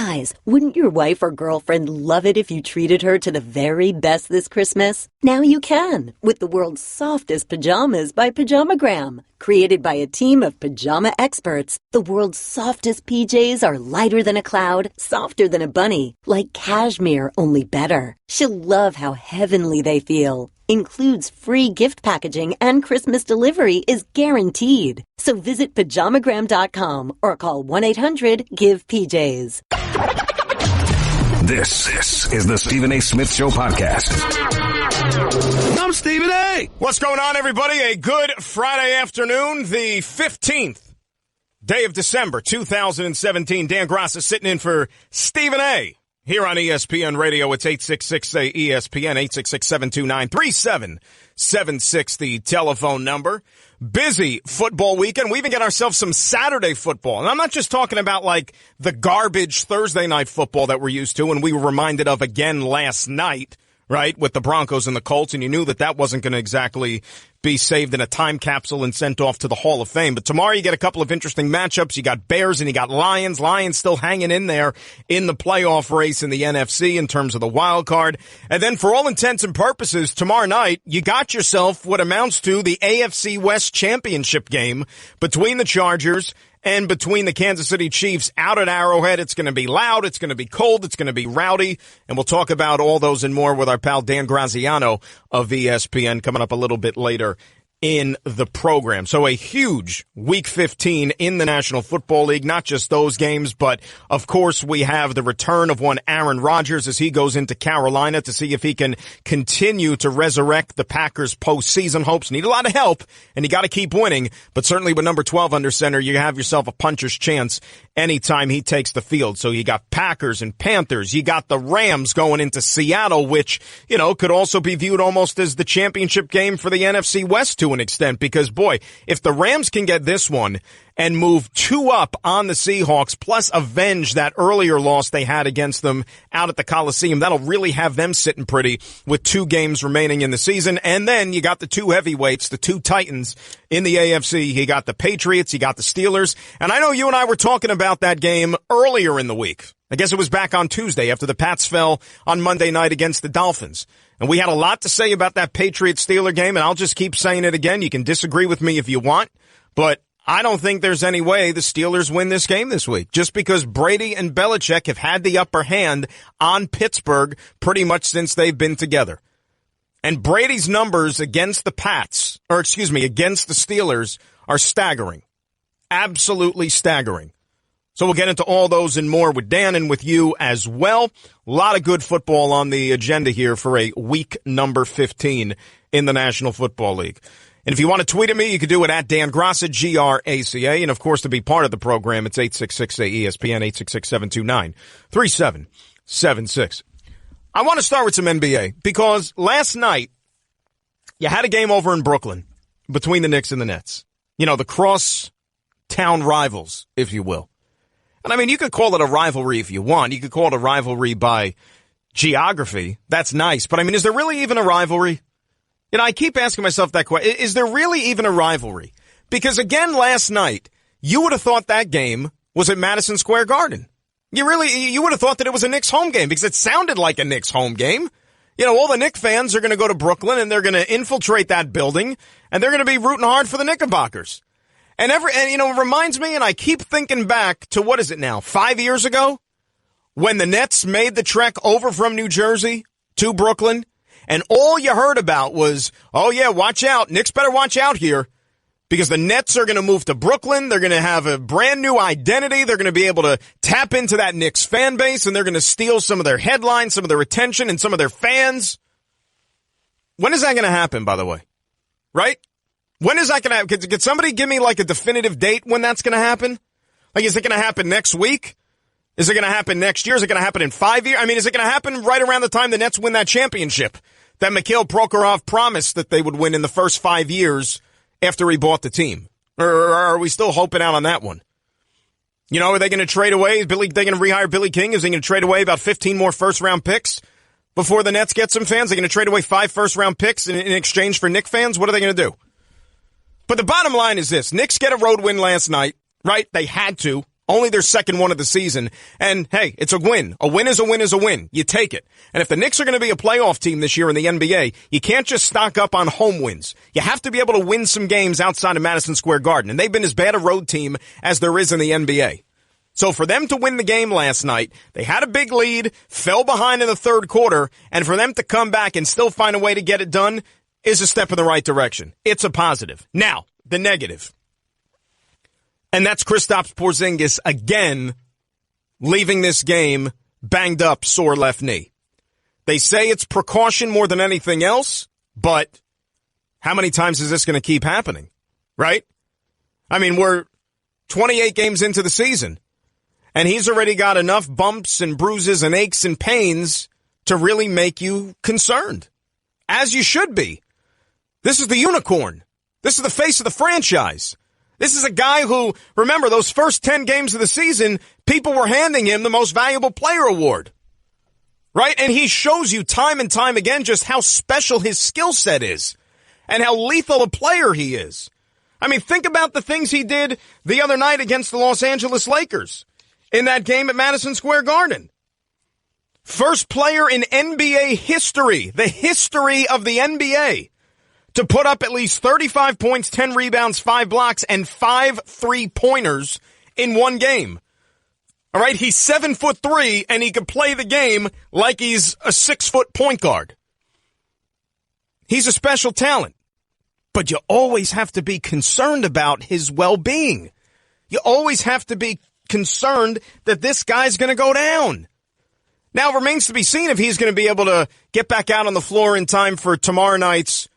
Guys, wouldn't your wife or girlfriend love it if you treated her to the very best this Christmas? Now you can, with the world's softest pajamas by Pajamagram. Created by a team of pajama experts, the world's softest PJs are lighter than a cloud, softer than a bunny, like cashmere, only better. She'll love how heavenly they feel. Includes free gift packaging and Christmas delivery is guaranteed. So visit pajamagram.com or call 1-800-GIVE-PJs. This is the Stephen A. Smith Show podcast. I'm Stephen A. What's going on, everybody? A good Friday afternoon, the 15th day of December, 2017. Dan Graca sitting in for Stephen A. Here on ESPN Radio. It's 866-ESPN, 866-729-3776, the telephone number. Busy football weekend. We even get ourselves some Saturday football. And I'm not just talking about like the garbage Thursday night football that we're used to and we were reminded of again last night, right, with the Broncos and the Colts, and you knew that wasn't going to exactly be saved in a time capsule and sent off to the Hall of Fame. But tomorrow you get a couple of interesting matchups. You got Bears and you got Lions. Lions still hanging in there in the playoff race in the NFC in terms of the wild card. And then for all intents and purposes, tomorrow night, you got yourself what amounts to the AFC West championship game between the Chargers and between the Kansas City Chiefs out at Arrowhead. It's going to be loud, it's going to be cold, it's going to be rowdy, and we'll talk about all those and more with our pal Dan Graziano of ESPN coming up a little bit later in the program. So a huge Week 15 in the National Football League, not just those games, but of course we have the return of one Aaron Rodgers as he goes into Carolina to see if he can continue to resurrect the Packers postseason hopes. Need a lot of help, and you got to keep winning, but certainly with number 12 under center, you have yourself a puncher's chance anytime he takes the field. So you got Packers and Panthers, you got the Rams going into Seattle, which, you know, could also be viewed almost as the championship game for the NFC West to an extent, because boy, if the Rams can get this one and move 2 up on the Seahawks, plus avenge that earlier loss they had against them out at the Coliseum, that'll really have them sitting pretty with 2 games remaining in the season. And then you got the 2 heavyweights, the 2 Titans in the AFC. You got the Patriots, you got the Steelers. And I know you and I were talking about that game earlier in the week. I guess it was back on Tuesday after the Pats fell on Monday night against the Dolphins. And we had a lot to say about that Patriots-Steeler game, and I'll just keep saying it again. You can disagree with me if you want, but I don't think there's any way the Steelers win this game this week, just because Brady and Belichick have had the upper hand on Pittsburgh pretty much since they've been together. And Brady's numbers against the against the Steelers are staggering. Absolutely staggering. So we'll get into all those and more with Dan and with you as well. A lot of good football on the agenda here for a week number 15 in the National Football League. And if you want to tweet at me, you can do it at Dan Graca, Graca. And of course, to be part of the program, it's 866-ESPN, 866-729-3776. I want to start with some NBA because last night you had a game over in Brooklyn between the Knicks and the Nets. You know, the cross-town rivals, if you will. And I mean, you could call it a rivalry if you want. You could call it a rivalry by geography. That's nice. But I mean, is there really even a rivalry? You know, I keep asking myself that question. Is there really even a rivalry? Because again, last night, you would have thought that game was at Madison Square Garden. You would have thought that it was a Knicks home game because it sounded like a Knicks home game. You know, all the Knicks fans are going to go to Brooklyn and they're going to infiltrate that building and they're going to be rooting hard for the Knickerbockers. And you know, it reminds me, and I keep thinking back to, what is it now, 5 years ago? When the Nets made the trek over from New Jersey to Brooklyn, and all you heard about was, oh yeah, watch out, Knicks better watch out here, because the Nets are going to move to Brooklyn, they're going to have a brand new identity, they're going to be able to tap into that Knicks fan base, and they're going to steal some of their headlines, some of their attention, and some of their fans. When is that going to happen, by the way? Right? When is that going to happen? Could somebody give me like a definitive date when that's going to happen? Like, is it going to happen next week? Is it going to happen next year? Is it going to happen in 5 years? I mean, is it going to happen right around the time the Nets win that championship that Mikhail Prokhorov promised that they would win in the first 5 years after he bought the team? Or are we still hoping out on that one? You know, are they going to trade away? They're going to rehire Billy King? Is he going to trade away about 15 more first-round picks before the Nets get some fans? They're going to trade away 5 first-round picks in exchange for Knick fans? What are they going to do? But the bottom line is this. Knicks get a road win last night, right? They had to. Only their second one of the season. And, hey, it's a win. A win is a win is a win. You take it. And if the Knicks are going to be a playoff team this year in the NBA, you can't just stock up on home wins. You have to be able to win some games outside of Madison Square Garden. And they've been as bad a road team as there is in the NBA. So for them to win the game last night, they had a big lead, fell behind in the third quarter, and for them to come back and still find a way to get it done is a step in the right direction. It's a positive. Now, the negative. And that's Kristaps Porzingis again leaving this game banged up, sore left knee. They say it's precaution more than anything else, but how many times is this going to keep happening, right? I mean, we're 28 games into the season, and he's already got enough bumps and bruises and aches and pains to really make you concerned, as you should be. This is the unicorn. This is the face of the franchise. This is a guy who, remember, those first 10 games of the season, people were handing him the most valuable player award. Right? And he shows you time and time again just how special his skill set is and how lethal a player he is. I mean, think about the things he did the other night against the Los Angeles Lakers in that game at Madison Square Garden. First player in NBA history, the history of the NBA, to put up at least 35 points, 10 rebounds, 5 blocks, and 5 3-pointers in one game. All right, he's 7'3", and he can play the game like he's a 6-foot point guard. He's a special talent, but you always have to be concerned about his well-being. You always have to be concerned that this guy's going to go down. Now, it remains to be seen if he's going to be able to get back out on the floor in time for tomorrow night's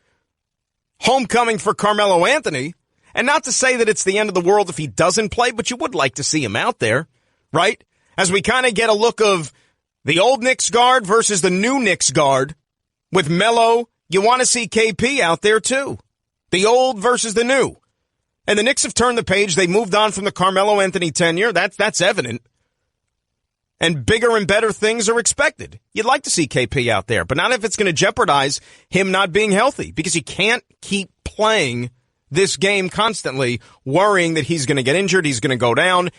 homecoming for Carmelo Anthony. And not to say that it's the end of the world if he doesn't play, but you would like to see him out there, right? As we kind of get a look of the old Knicks guard versus the new Knicks guard. With Melo, you want to see KP out there too. The old versus the new. And the Knicks have turned the page. They moved on from the Carmelo Anthony tenure. That's evident. And bigger and better things are expected. You'd like to see KP out there, but not if it's going to jeopardize him not being healthy, because you can't keep playing this game constantly worrying that he's going to get injured, he's going to go down,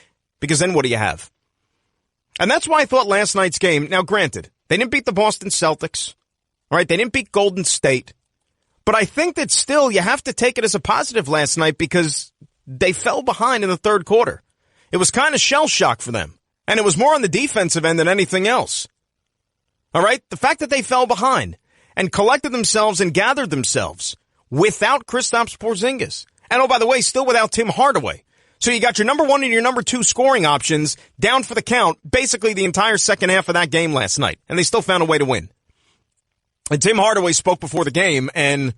because then what do you have? And that's why I thought last night's game, now granted, they didn't beat the Boston Celtics, all right? They didn't beat Golden State, but I think that still you have to take it as a positive last night because they fell behind in the third quarter. It was kind of shell shock for them. And it was more on the defensive end than anything else. All right? The fact that they fell behind and collected themselves and gathered themselves without Kristaps Porzingis. And oh, by the way, still without Tim Hardaway. So you got your number one and your number two scoring options down for the count basically the entire second half of that game last night. And they still found a way to win. And Tim Hardaway spoke before the game and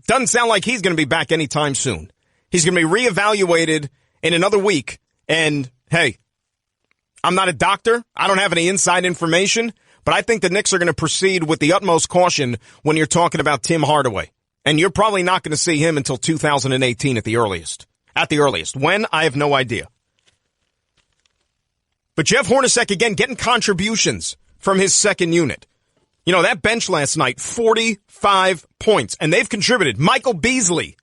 doesn't sound like he's going to be back anytime soon. He's going to be reevaluated in another week. And hey, I'm not a doctor. I don't have any inside information, but I think the Knicks are going to proceed with the utmost caution when you're talking about Tim Hardaway. And you're probably not going to see him until 2018 at the earliest. At the earliest. When? I have no idea. But Jeff Hornacek, again, getting contributions from his second unit. You know, that bench last night, 45 points, and they've contributed. Michael Beasley,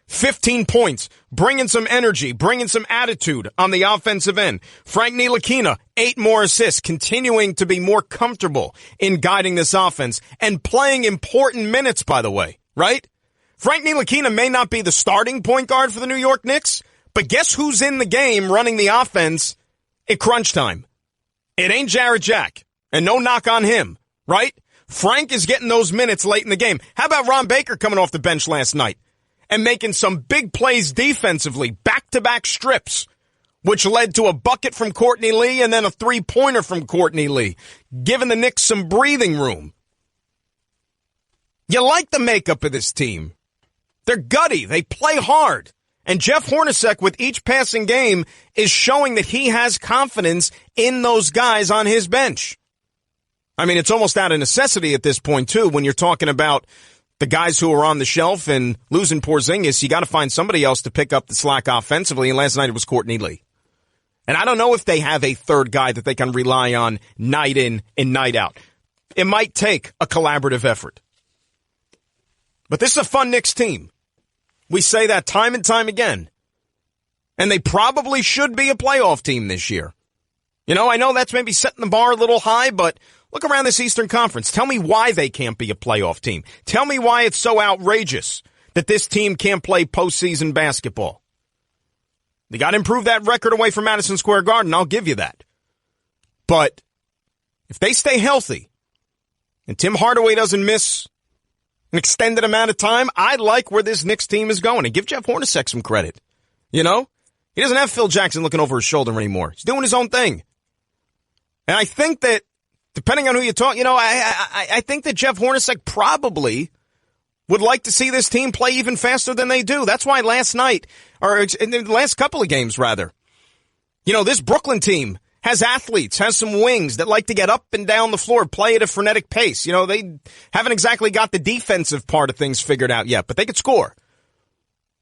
15 points, bringing some energy, bringing some attitude on the offensive end. Frank Ntilikina, 8 more assists, continuing to be more comfortable in guiding this offense and playing important minutes, by the way, right? Frank Ntilikina may not be the starting point guard for the New York Knicks, but guess who's in the game running the offense at crunch time? It ain't Jarrett Jack, and no knock on him, right? Frank is getting those minutes late in the game. How about Ron Baker coming off the bench last night and making some big plays defensively, back-to-back strips, which led to a bucket from Courtney Lee and then a three-pointer from Courtney Lee, giving the Knicks some breathing room. You like the makeup of this team. They're gutty. They play hard. And Jeff Hornacek, with each passing game, is showing that he has confidence in those guys on his bench. I mean, it's almost out of necessity at this point, too, when you're talking about the guys who are on the shelf and losing Porzingis. You got to find somebody else to pick up the slack offensively, and last night it was Courtney Lee. And I don't know if they have a third guy that they can rely on night in and night out. It might take a collaborative effort. But this is a fun Knicks team. We say that time and time again. And they probably should be a playoff team this year. You know, I know that's maybe setting the bar a little high, but look around this Eastern Conference. Tell me why they can't be a playoff team. Tell me why it's so outrageous that this team can't play postseason basketball. They got to improve that record away from Madison Square Garden. I'll give you that. But if they stay healthy and Tim Hardaway doesn't miss an extended amount of time, I like where this Knicks team is going. And give Jeff Hornacek some credit. You know? He doesn't have Phil Jackson looking over his shoulder anymore. He's doing his own thing. And I think that, depending on who you talk, you know, I think that Jeff Hornacek probably would like to see this team play even faster than they do. That's why last night, or in the last couple of games, rather, you know, this Brooklyn team has athletes, has some wings that like to get up and down the floor, play at a frenetic pace. You know, they haven't exactly got the defensive part of things figured out yet, but they could score.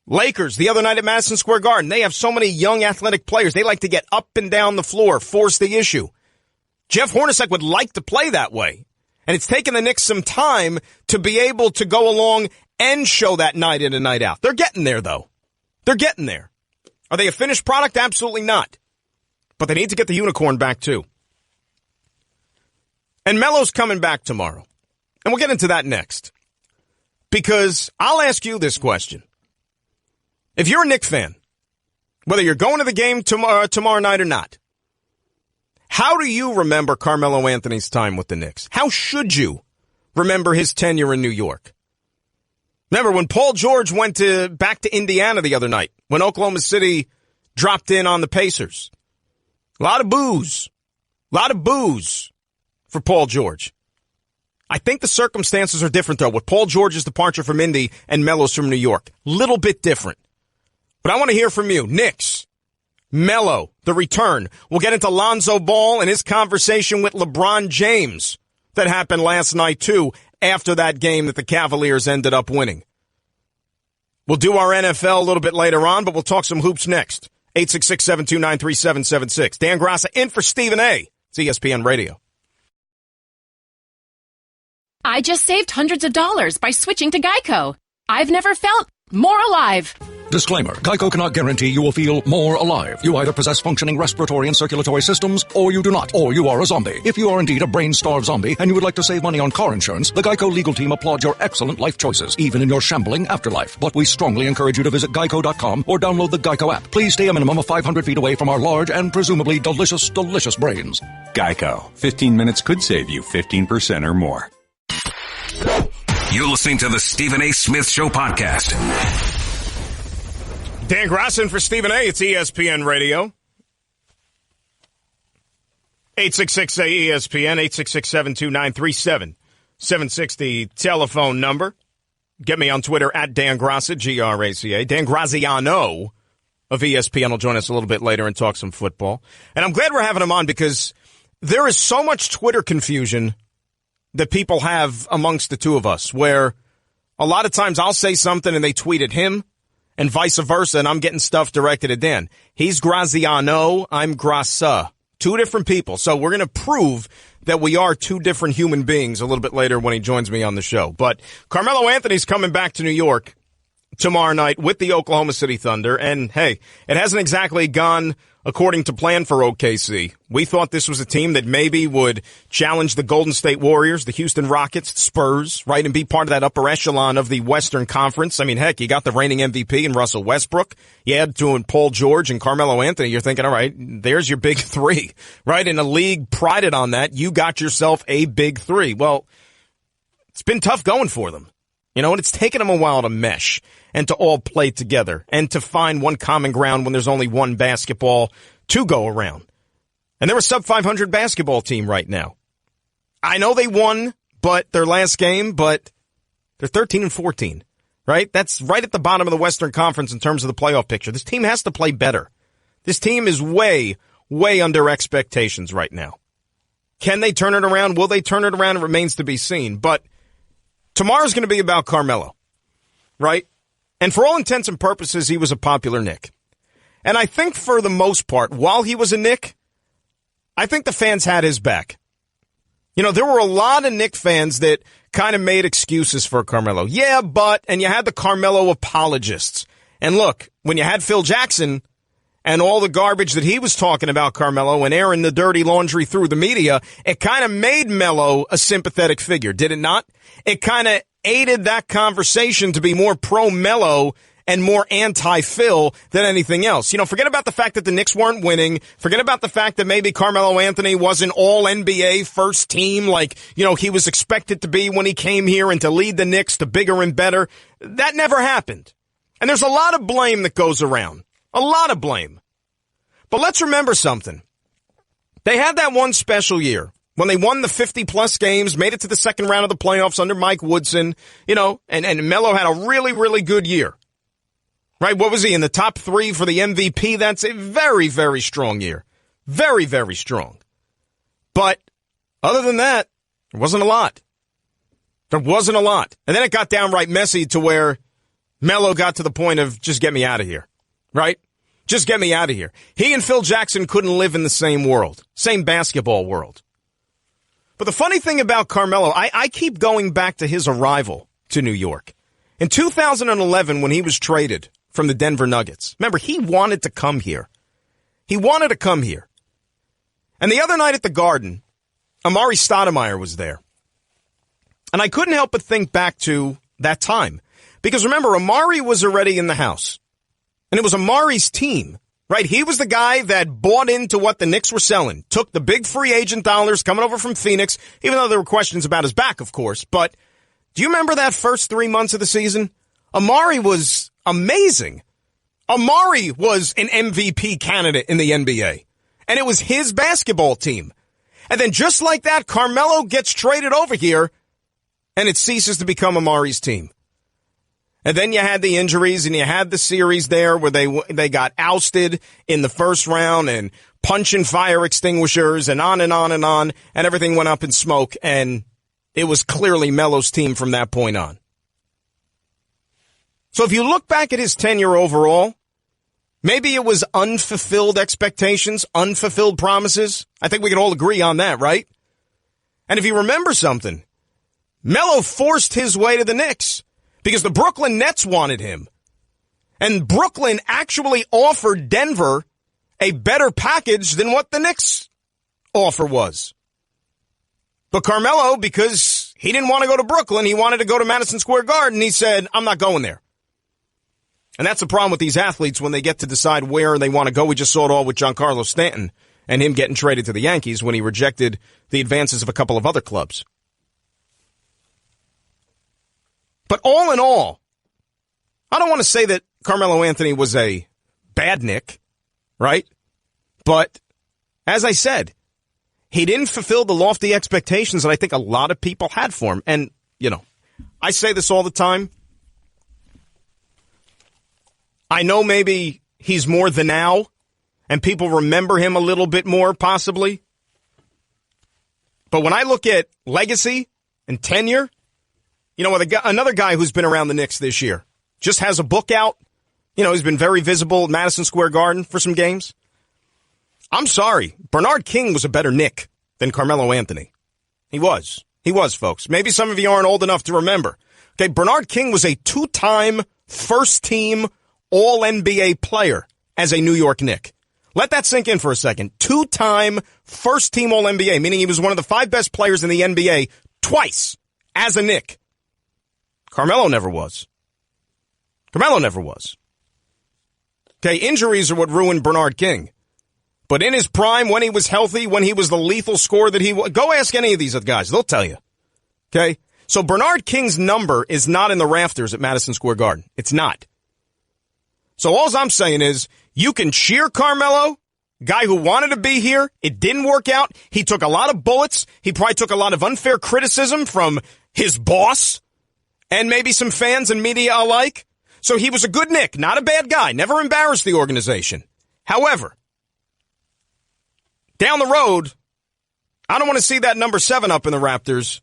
Lakers, the other night at Madison Square Garden, they have so many young athletic players. They like to get up and down the floor, force the issue. Jeff Hornacek would like to play that way. And it's taken the Knicks some time to be able to go along and show that night in and night out. They're getting there, though. They're getting there. Are they a finished product? Absolutely not. But they need to get the unicorn back, too. And Melo's coming back tomorrow. And we'll get into that next. Because I'll ask you this question. If you're a Knicks fan, whether you're going to the game tomorrow night or not, how do you remember Carmelo Anthony's time with the Knicks? How should you remember his tenure in New York? Remember when Paul George went back to Indiana the other night, when Oklahoma City dropped in on the Pacers? A lot of boos for Paul George. I think the circumstances are different, though, with Paul George's departure from Indy and Melo's from New York. Little bit different. But I want to hear from you. Knicks, Melo, the return. We'll get into Lonzo Ball and his conversation with LeBron James that happened last night, too, after that game that the Cavaliers ended up winning. We'll do our NFL a little bit later on, but we'll talk some hoops next. 866-729-3776. Dan Graca in for Stephen A. It's ESPN Radio. I just saved hundreds of dollars by switching to Geico. I've never felt more alive. Disclaimer. Geico cannot guarantee you will feel more alive. You either possess functioning respiratory and circulatory systems, or you do not, or you are a zombie. If you are indeed a brain-starved zombie and you would like to save money on car insurance, the Geico legal team applauds your excellent life choices, even in your shambling afterlife. But we strongly encourage you to visit geico.com or download the Geico app. Please stay a minimum of 500 feet away from our large and presumably delicious, delicious brains. Geico. 15 minutes could save you 15% or more. You're listening to the Stephen A. Smith Show podcast. Dan Graca for Stephen A. It's ESPN Radio. 866-ESPN, 866-729-3776, the telephone number. Get me on Twitter at Dan Graca, G-R-A-C-A. Dan Graziano of ESPN will join us a little bit later and talk some football. And I'm glad we're having him on because there is so much Twitter confusion that people have amongst the two of us, where a lot of times I'll say something and they tweet at him and vice versa, and I'm getting stuff directed at Dan. He's Graziano, I'm Graca. Two different people. So we're going to prove that we are two different human beings a little bit later when he joins me on the show. But Carmelo Anthony's coming back to New York tomorrow night with the Oklahoma City Thunder. And, hey, it hasn't exactly gone according to plan for OKC. We thought this was a team that maybe would challenge the Golden State Warriors, the Houston Rockets, Spurs, right, and be part of that upper echelon of the Western Conference. I mean, heck, you got the reigning MVP in Russell Westbrook. You add to Paul George and Carmelo Anthony. You're thinking, all right, there's your big three, right? In a league prided on that, you got yourself a big three. Well, it's been tough going for them. You know, and it's taken them a while to mesh and to all play together and to find one common ground when there's only one basketball to go around. And they're a sub-500 basketball team right now. I know they won their last game, but they're 13-14, right? That's right at the bottom of the Western Conference in terms of the playoff picture. This team has to play better. This team is way, way under expectations right now. Can they turn it around? Will they turn it around? It remains to be seen. But tomorrow's going to be about Carmelo, right? And for all intents and purposes, he was a popular Knick. And I think for the most part, while he was a Knick, I think the fans had his back. You know, there were a lot of Knick fans that kind of made excuses for Carmelo. And you had the Carmelo apologists. And look, when you had Phil Jackson and all the garbage that he was talking about Carmelo and airing the dirty laundry through the media, it kind of made Melo a sympathetic figure, did it not? It kind of aided that conversation to be more pro-Melo and more anti-Phil than anything else. You know, forget about the fact that the Knicks weren't winning. Forget about the fact that maybe Carmelo Anthony wasn't all-NBA first team like, you know, he was expected to be when he came here and to lead the Knicks to bigger and better. That never happened. And there's a lot of blame that goes around. A lot of blame. But let's remember something. They had that one special year when they won the 50-plus games, made it to the second round of the playoffs under Mike Woodson, you know, and Melo had a really, really good year. Right? What was he, in the top 3 for the MVP? That's a very, very strong year. Very, very strong. But other than that, there wasn't a lot. There wasn't a lot. And then it got downright messy to where Melo got to the point of, just get me out of here. Right? Just get me out of here. He and Phil Jackson couldn't live in the same world. Same basketball world. But the funny thing about Carmelo, I keep going back to his arrival to New York. In 2011, when he was traded from the Denver Nuggets. Remember, he wanted to come here. He wanted to come here. And the other night at the Garden, Amari Stoudemire was there. And I couldn't help but think back to that time. Because remember, Amari was already in the house. And it was Amari's team, right? He was the guy that bought into what the Knicks were selling. Took the big free agent dollars coming over from Phoenix, even though there were questions about his back, of course. But do you remember that first 3 months of the season? Amari was amazing. Amari was an MVP candidate in the NBA. And it was his basketball team. And then just like that, Carmelo gets traded over here, and it ceases to become Amari's team. And then you had the injuries, and you had the series there where they got ousted in the first round, and punching fire extinguishers, and on and on and on, and everything went up in smoke, and it was clearly Melo's team from that point on. So if you look back at his tenure overall, maybe it was unfulfilled expectations, unfulfilled promises. I think we can all agree on that, right? And if you remember something, Melo forced his way to the Knicks because the Brooklyn Nets wanted him. And Brooklyn actually offered Denver a better package than what the Knicks offer was. But Carmelo, because he didn't want to go to Brooklyn, he wanted to go to Madison Square Garden, he said, I'm not going there. And that's the problem with these athletes when they get to decide where they want to go. We just saw it all with Giancarlo Stanton and him getting traded to the Yankees when he rejected the advances of a couple of other clubs. But all in all, I don't want to say that Carmelo Anthony was a bad Knick, right? But as I said, he didn't fulfill the lofty expectations that I think a lot of people had for him. And, you know, I say this all the time. I know maybe he's more the now, and people remember him a little bit more, possibly. But when I look at legacy and tenure, you know, another guy who's been around the Knicks this year just has a book out. You know, he's been very visible at Madison Square Garden for some games. I'm sorry. Bernard King was a better Knick than Carmelo Anthony. He was. He was, folks. Maybe some of you aren't old enough to remember. Okay, Bernard King was a 2-time first-team All-NBA player as a New York Knick. Let that sink in for a second. 2-time first-team All-NBA, meaning he was one of the 5 best players in the NBA twice as a Knick. Carmelo never was. Carmelo never was. Okay, injuries are what ruined Bernard King. But in his prime, when he was healthy, when he was the lethal scorer that he was, go ask any of these other guys. They'll tell you. Okay? So Bernard King's number is not in the rafters at Madison Square Garden. It's not. So all I'm saying is, you can cheer Carmelo, guy who wanted to be here. It didn't work out. He took a lot of bullets. He probably took a lot of unfair criticism from his boss and maybe some fans and media alike. So he was a good Knick, not a bad guy, never embarrassed the organization. However, down the road, I don't want to see that number 7 up in the Raptors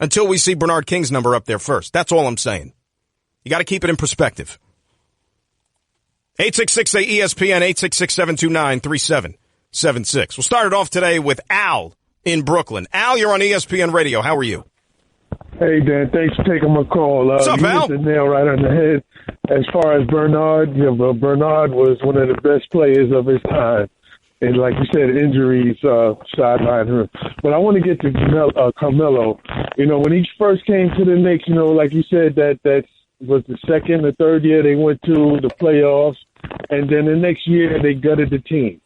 until we see Bernard King's number up there first. That's all I'm saying. You got to keep it in perspective. 866-ESPN, 866-729-3776. We'll start it off today with Al in Brooklyn. Al, you're on ESPN Radio. How are you? Hey, Dan, thanks for taking my call. What's up, you Al? hit the nail right on the head. As far as Bernard, Bernard was one of the best players of his time. And like you said, injuries sidelined him. But I want to get to Carmelo. When he first came to the Knicks, like you said, that was the second or third year they went to the playoffs. And then the next year they gutted the team.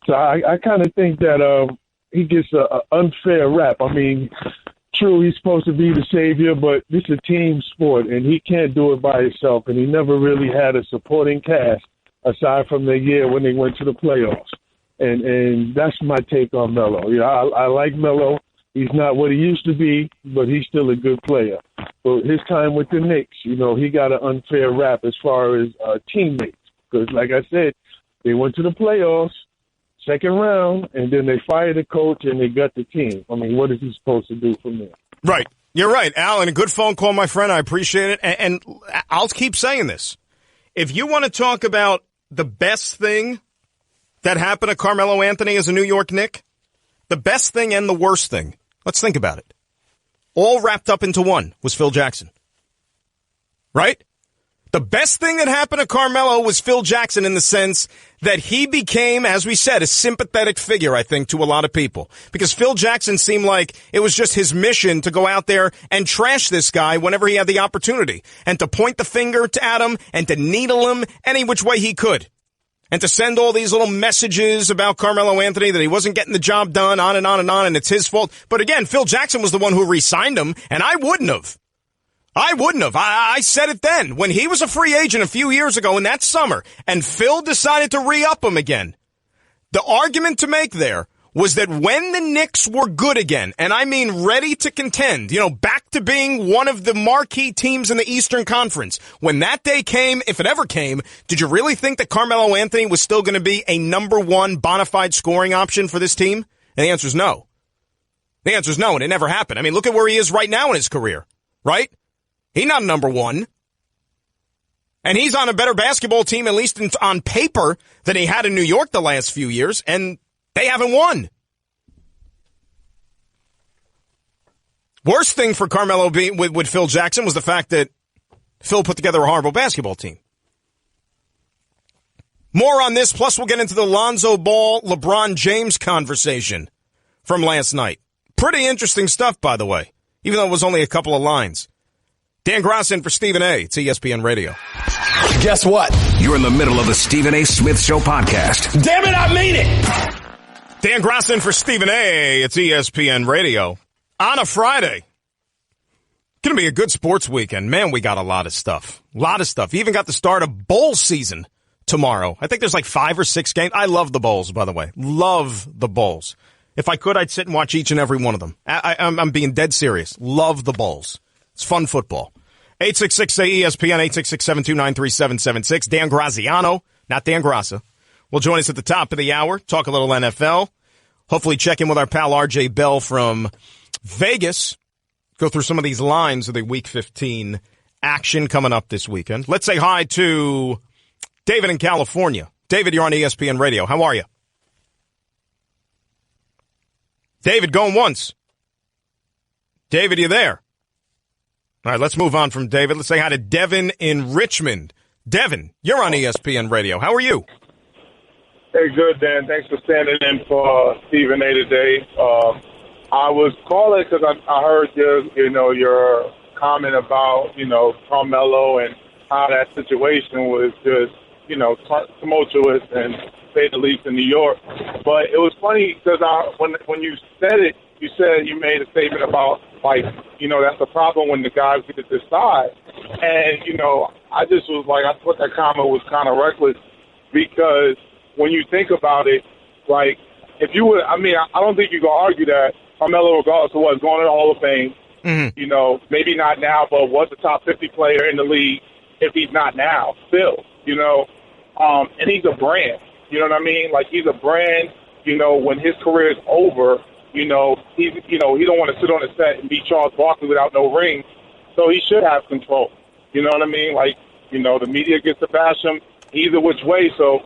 So I kind of think that he gets an unfair rap. I mean, true, he's supposed to be the savior, but this is a team sport, and he can't do it by himself. And he never really had a supporting cast aside from the year when they went to the playoffs. And that's my take on Melo. I like Melo. He's not what he used to be, but he's still a good player. But his time with the Knicks, he got an unfair rap as far as teammates. Because, like I said, they went to the playoffs, second round, and then they fired the coach and they got the team. I mean, what is he supposed to do from there? Right. You're right, Alan. A good phone call, my friend. I appreciate it. And I'll keep saying this. If you want to talk about the best thing that happened to Carmelo Anthony as a New York Knick, the best thing and the worst thing, let's think about it. All wrapped up into one was Phil Jackson. Right? The best thing that happened to Carmelo was Phil Jackson in the sense that he became, as we said, a sympathetic figure, I think, to a lot of people. Because Phil Jackson seemed like it was just his mission to go out there and trash this guy whenever he had the opportunity. And to point the finger at him and to needle him any which way he could. And to send all these little messages about Carmelo Anthony that he wasn't getting the job done, on and on and on, and it's his fault. But again, Phil Jackson was the one who re-signed him, and I wouldn't have. I said it then. When he was a free agent a few years ago in that summer, and Phil decided to re-up him again, the argument to make there was that when the Knicks were good again, and I mean ready to contend, back to being one of the marquee teams in the Eastern Conference, when that day came, if it ever came, did you really think that Carmelo Anthony was still going to be a number one bona fide scoring option for this team? And the answer is no. The answer is no, and it never happened. I mean, look at where he is right now in his career, right? He's not number one. And he's on a better basketball team, at least on paper, than he had in New York the last few years, and they haven't won. Worst thing for Carmelo with Phil Jackson was the fact that Phil put together a horrible basketball team. More on this, plus we'll get into the Lonzo Ball, LeBron James conversation from last night. Pretty interesting stuff, by the way, even though it was only a couple of lines. Dan Graziano for Stephen A. It's ESPN Radio. Guess what? You're in the middle of the Stephen A. Smith Show podcast. Damn it, I mean it! Dan Graziano for Stephen A. It's ESPN Radio. On a Friday. Going to be a good sports weekend. Man, we got a lot of stuff. A lot of stuff. You even got the start of bowl season tomorrow. I think there's like 5 or 6 games. I love the bowls, by the way. Love the bowls. If I could, I'd sit and watch each and every one of them. I'm being dead serious. Love the bowls. It's fun football. 866-ESPN, 866-729-3776. Dan Graziano, not Dan Graca, will join us at the top of the hour, talk a little NFL, hopefully check in with our pal RJ Bell from Vegas, go through some of these lines of the Week 15 action coming up this weekend. Let's say hi to David in California. David, you're on ESPN Radio. How are you? David, going once. David, you there? All right, let's move on from David. Let's say hi to Devin in Richmond. Devin, you're on ESPN Radio. How are you? Hey, good, Dan. Thanks for standing in for Stephen A. today. I was calling because I heard your comment about, Carmelo and how that situation was just, tumultuous and say the least in New York. But it was funny because when you said it, you made a statement about, that's a problem when the guys get to decide. And, I just was like, I thought that comment was kind of reckless because when you think about it, if you would, I don't think you can argue that Carmelo, regardless of what's going to the Hall of Fame, maybe not now, but was a top 50 player in the league if he's not now, still, and he's a brand, you know what I mean? He's a brand, when his career is over, he don't want to sit on the set and be Charles Barkley without no ring, so he should have control, you know what I mean? The media gets to bash him either which way, so,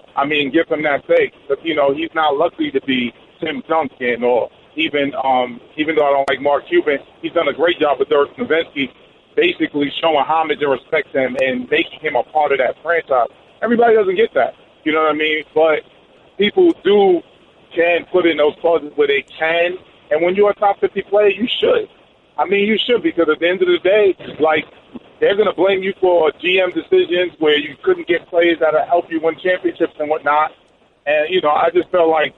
give him that sake, but, he's not lucky to be Tim Duncan or even though I don't like Mark Cuban, he's done a great job with Dirk Nowitzki, basically showing homage and respect to him and making him a part of that franchise. Everybody doesn't get that, you know what I mean? But people can put in those clauses where they can, and when you're a top 50 player, you should. I mean, you should, because at the end of the day, like, they're going to blame you for GM decisions where you couldn't get players that'll help you win championships and whatnot. And, I just felt like,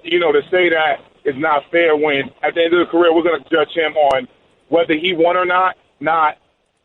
to say that is not fair when at the end of the career we're going to judge him on whether he won or not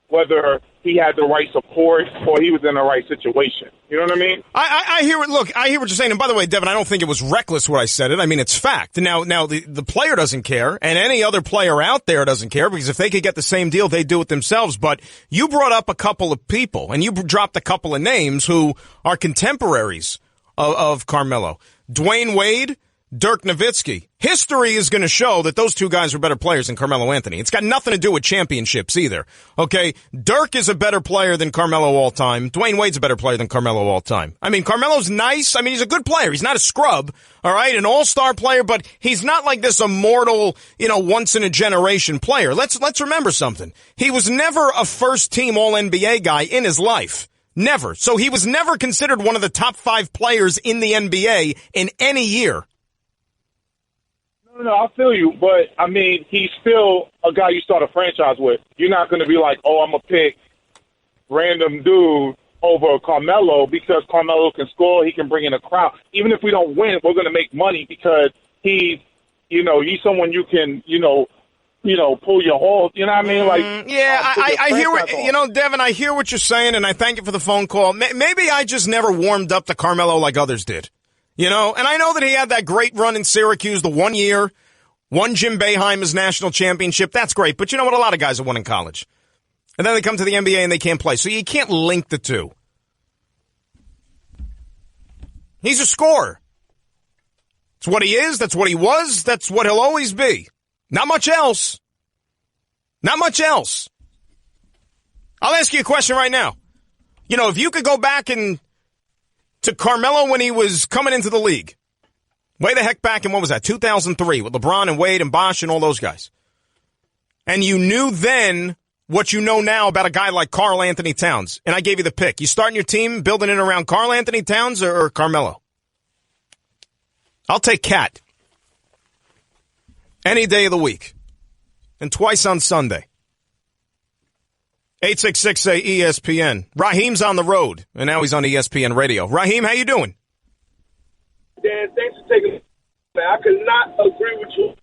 whether he had the right support or he was in the right situation. You know what I mean? I hear it. Look, I hear what you're saying. And by the way, Devin, I don't think it was reckless when I said it. I mean, it's fact. Now the player doesn't care, and any other player out there doesn't care, because if they could get the same deal, they'd do it themselves. But you brought up a couple of people, and you dropped a couple of names who are contemporaries of Carmelo. Dwayne Wade, Dirk Nowitzki. History is going to show that those two guys were better players than Carmelo Anthony. It's got nothing to do with championships either. Okay, Dirk is a better player than Carmelo all time. Dwayne Wade's a better player than Carmelo all time. I mean, Carmelo's nice. I mean, he's a good player. He's not a scrub, all right, an all-star player, but he's not like this immortal, once-in-a-generation player. Let's remember something. He was never a first-team All-NBA guy in his life. Never. So he was never considered one of the top 5 players in the NBA in any year. No, I feel you, but, I mean, he's still a guy you start a franchise with. You're not going to be like, I'm going to pick random dude over Carmelo because Carmelo can score, he can bring in a crowd. Even if we don't win, we're going to make money because he's someone you can, pull your horse. You know what I mean? Like, I hear what, Devin, I hear what you're saying, and I thank you for the phone call. Maybe I just never warmed up to Carmelo like others did. And I know that he had that great run in Syracuse, the 1 year, won Jim Boeheim his national championship. That's great. But you know what? A lot of guys have won in college. And then they come to the NBA and they can't play. So you can't link the two. He's a scorer. It's what he is. That's what he was. That's what he'll always be. Not much else. Not much else. I'll ask you a question right now. If you could go back to Carmelo when he was coming into the league. Way the heck back in, what was that, 2003, with LeBron and Wade and Bosh and all those guys. And you knew then what you know now about a guy like Karl Anthony Towns. And I gave you the pick. You starting your team building it around Karl Anthony Towns or Carmelo? I'll take Cat. Any day of the week. And twice on Sunday. 866-ESPN. Raheem's on the road, and now he's on ESPN Radio. Raheem, how you doing? Dan, thanks for taking it. I could not agree with you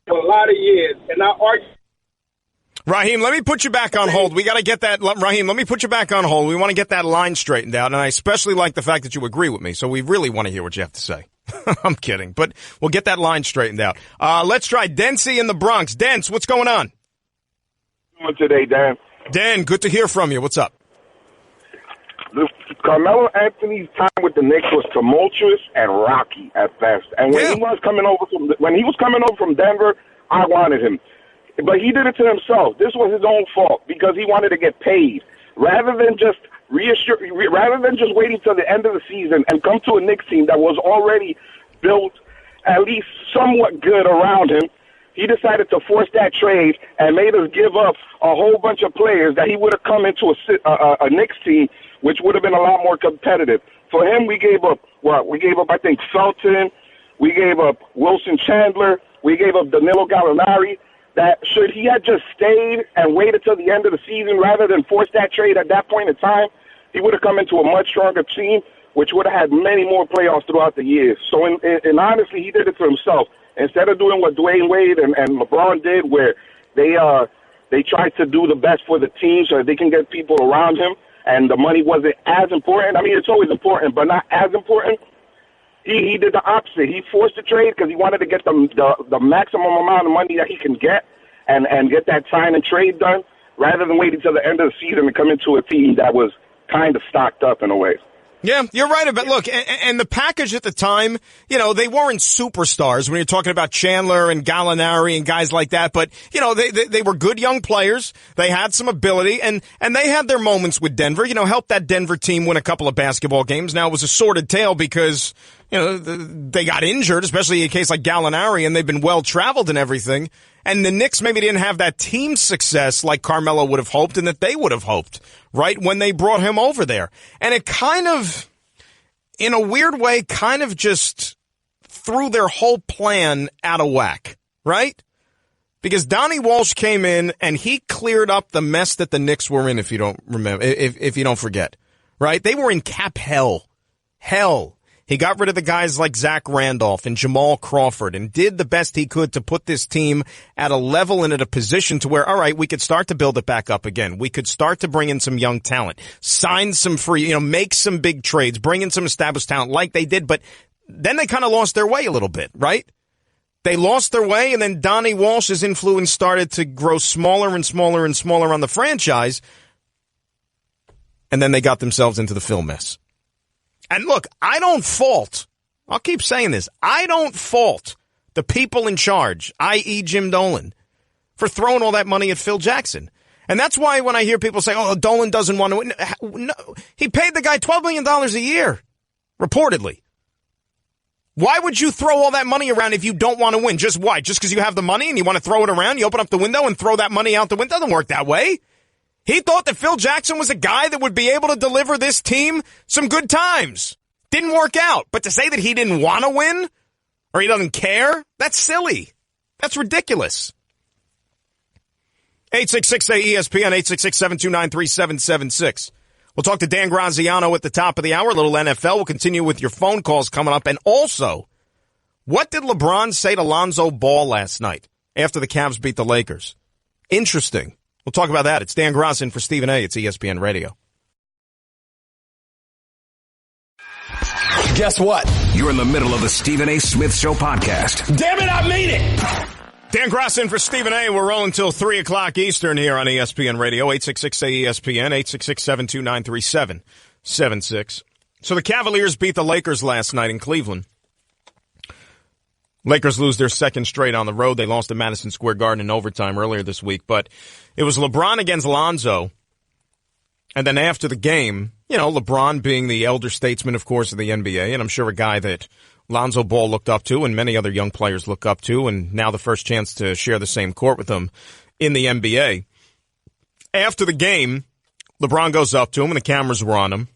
for a lot of years, and I argue. Raheem, let me put you back on hold. We got to get that. Raheem, let me put you back on hold. We want to get that line straightened out, and I especially like the fact that you agree with me, so we really want to hear what you have to say. I'm kidding, but we'll get that line straightened out. Let's try Densey in the Bronx. Dence, what's going on? Today, Dan. Dan, good to hear from you. What's up? Carmelo Anthony's time with the Knicks was tumultuous and rocky at best. And when he was coming over from Denver, I wanted him. But he did it to himself. This was his own fault because he wanted to get paid. Rather than just waiting till the end of the season and come to a Knicks team that was already built at least somewhat good around him, he decided to force that trade and made us give up a whole bunch of players that he would have come into a Knicks team, which would have been a lot more competitive. For him, we gave up what? We gave up, I think, Felton. We gave up Wilson Chandler. We gave up Danilo Gallinari. That should he had just stayed and waited till the end of the season rather than force that trade at that point in time, he would have come into a much stronger team, which would have had many more playoffs throughout the years. So, and honestly, he did it to himself. Instead of doing what Dwayne Wade and LeBron did, where they tried to do the best for the team so that they can get people around him, and the money wasn't as important. I mean, it's always important, but not as important. He did the opposite. He forced the trade because he wanted to get the maximum amount of money that he can get and get that sign and trade done, rather than waiting till the end of the season and come into a team that was kind of stocked up in a way. Yeah, you're right about, look, and the package at the time, they weren't superstars when you're talking about Chandler and Gallinari and guys like that, but, they were good young players. They had some ability, and they had their moments with Denver, helped that Denver team win a couple of basketball games. Now, it was a sordid tale because they got injured, especially in a case like Gallinari, and they've been well-traveled and everything. And the Knicks maybe didn't have that team success like Carmelo would have hoped and that they would have hoped, right, when they brought him over there. And it kind of, in a weird way, kind of just threw their whole plan out of whack, right? Because Donnie Walsh came in and he cleared up the mess that the Knicks were in, if you don't remember, if you don't forget, right? They were in cap hell. Hell. He got rid of the guys like Zach Randolph and Jamal Crawford and did the best he could to put this team at a level and at a position to where, all right, we could start to build it back up again. We could start to bring in some young talent, sign some free, make some big trades, bring in some established talent like they did. But then they kind of lost their way a little bit, right? They lost their way, and then Donnie Walsh's influence started to grow smaller and smaller and smaller on the franchise. And then they got themselves into the Phil mess. And look, I don't fault, I'll keep saying this, I don't fault the people in charge, i.e. Jim Dolan, for throwing all that money at Phil Jackson. And that's why when I hear people say, oh, Dolan doesn't want to win, no, he paid the guy $12 million a year, reportedly. Why would you throw all that money around if you don't want to win? Just why? Just because you have the money and you want to throw it around? You open up the window and throw that money out the window? It doesn't work that way. He thought that Phil Jackson was a guy that would be able to deliver this team some good times. Didn't work out. But to say that he didn't want to win or he doesn't care, that's silly. That's ridiculous. 866-ESPN, 866-729-3776. We'll talk to Dan Graziano at the top of the hour, a little NFL. We'll continue with your phone calls coming up. And also, what did LeBron say to Lonzo Ball last night after the Cavs beat the Lakers? Interesting. We'll talk about that. It's Dan Graziano for Stephen A. It's ESPN Radio. Guess what? You're in the middle of the Stephen A. Smith Show podcast. Damn it, I mean it! Dan Graziano for Stephen A. We're rolling till 3 o'clock Eastern here on ESPN Radio, 866-ESPN, 866-729-3776. So the Cavaliers beat the Lakers last night in Cleveland. Lakers lose their second straight on the road. They lost at Madison Square Garden in overtime earlier this week. But it was LeBron against Lonzo. And then after the game, LeBron being the elder statesman, of course, of the NBA, and I'm sure a guy that Lonzo Ball looked up to and many other young players look up to, and now the first chance to share the same court with them in the NBA. After the game, LeBron goes up to him, and the cameras were on him,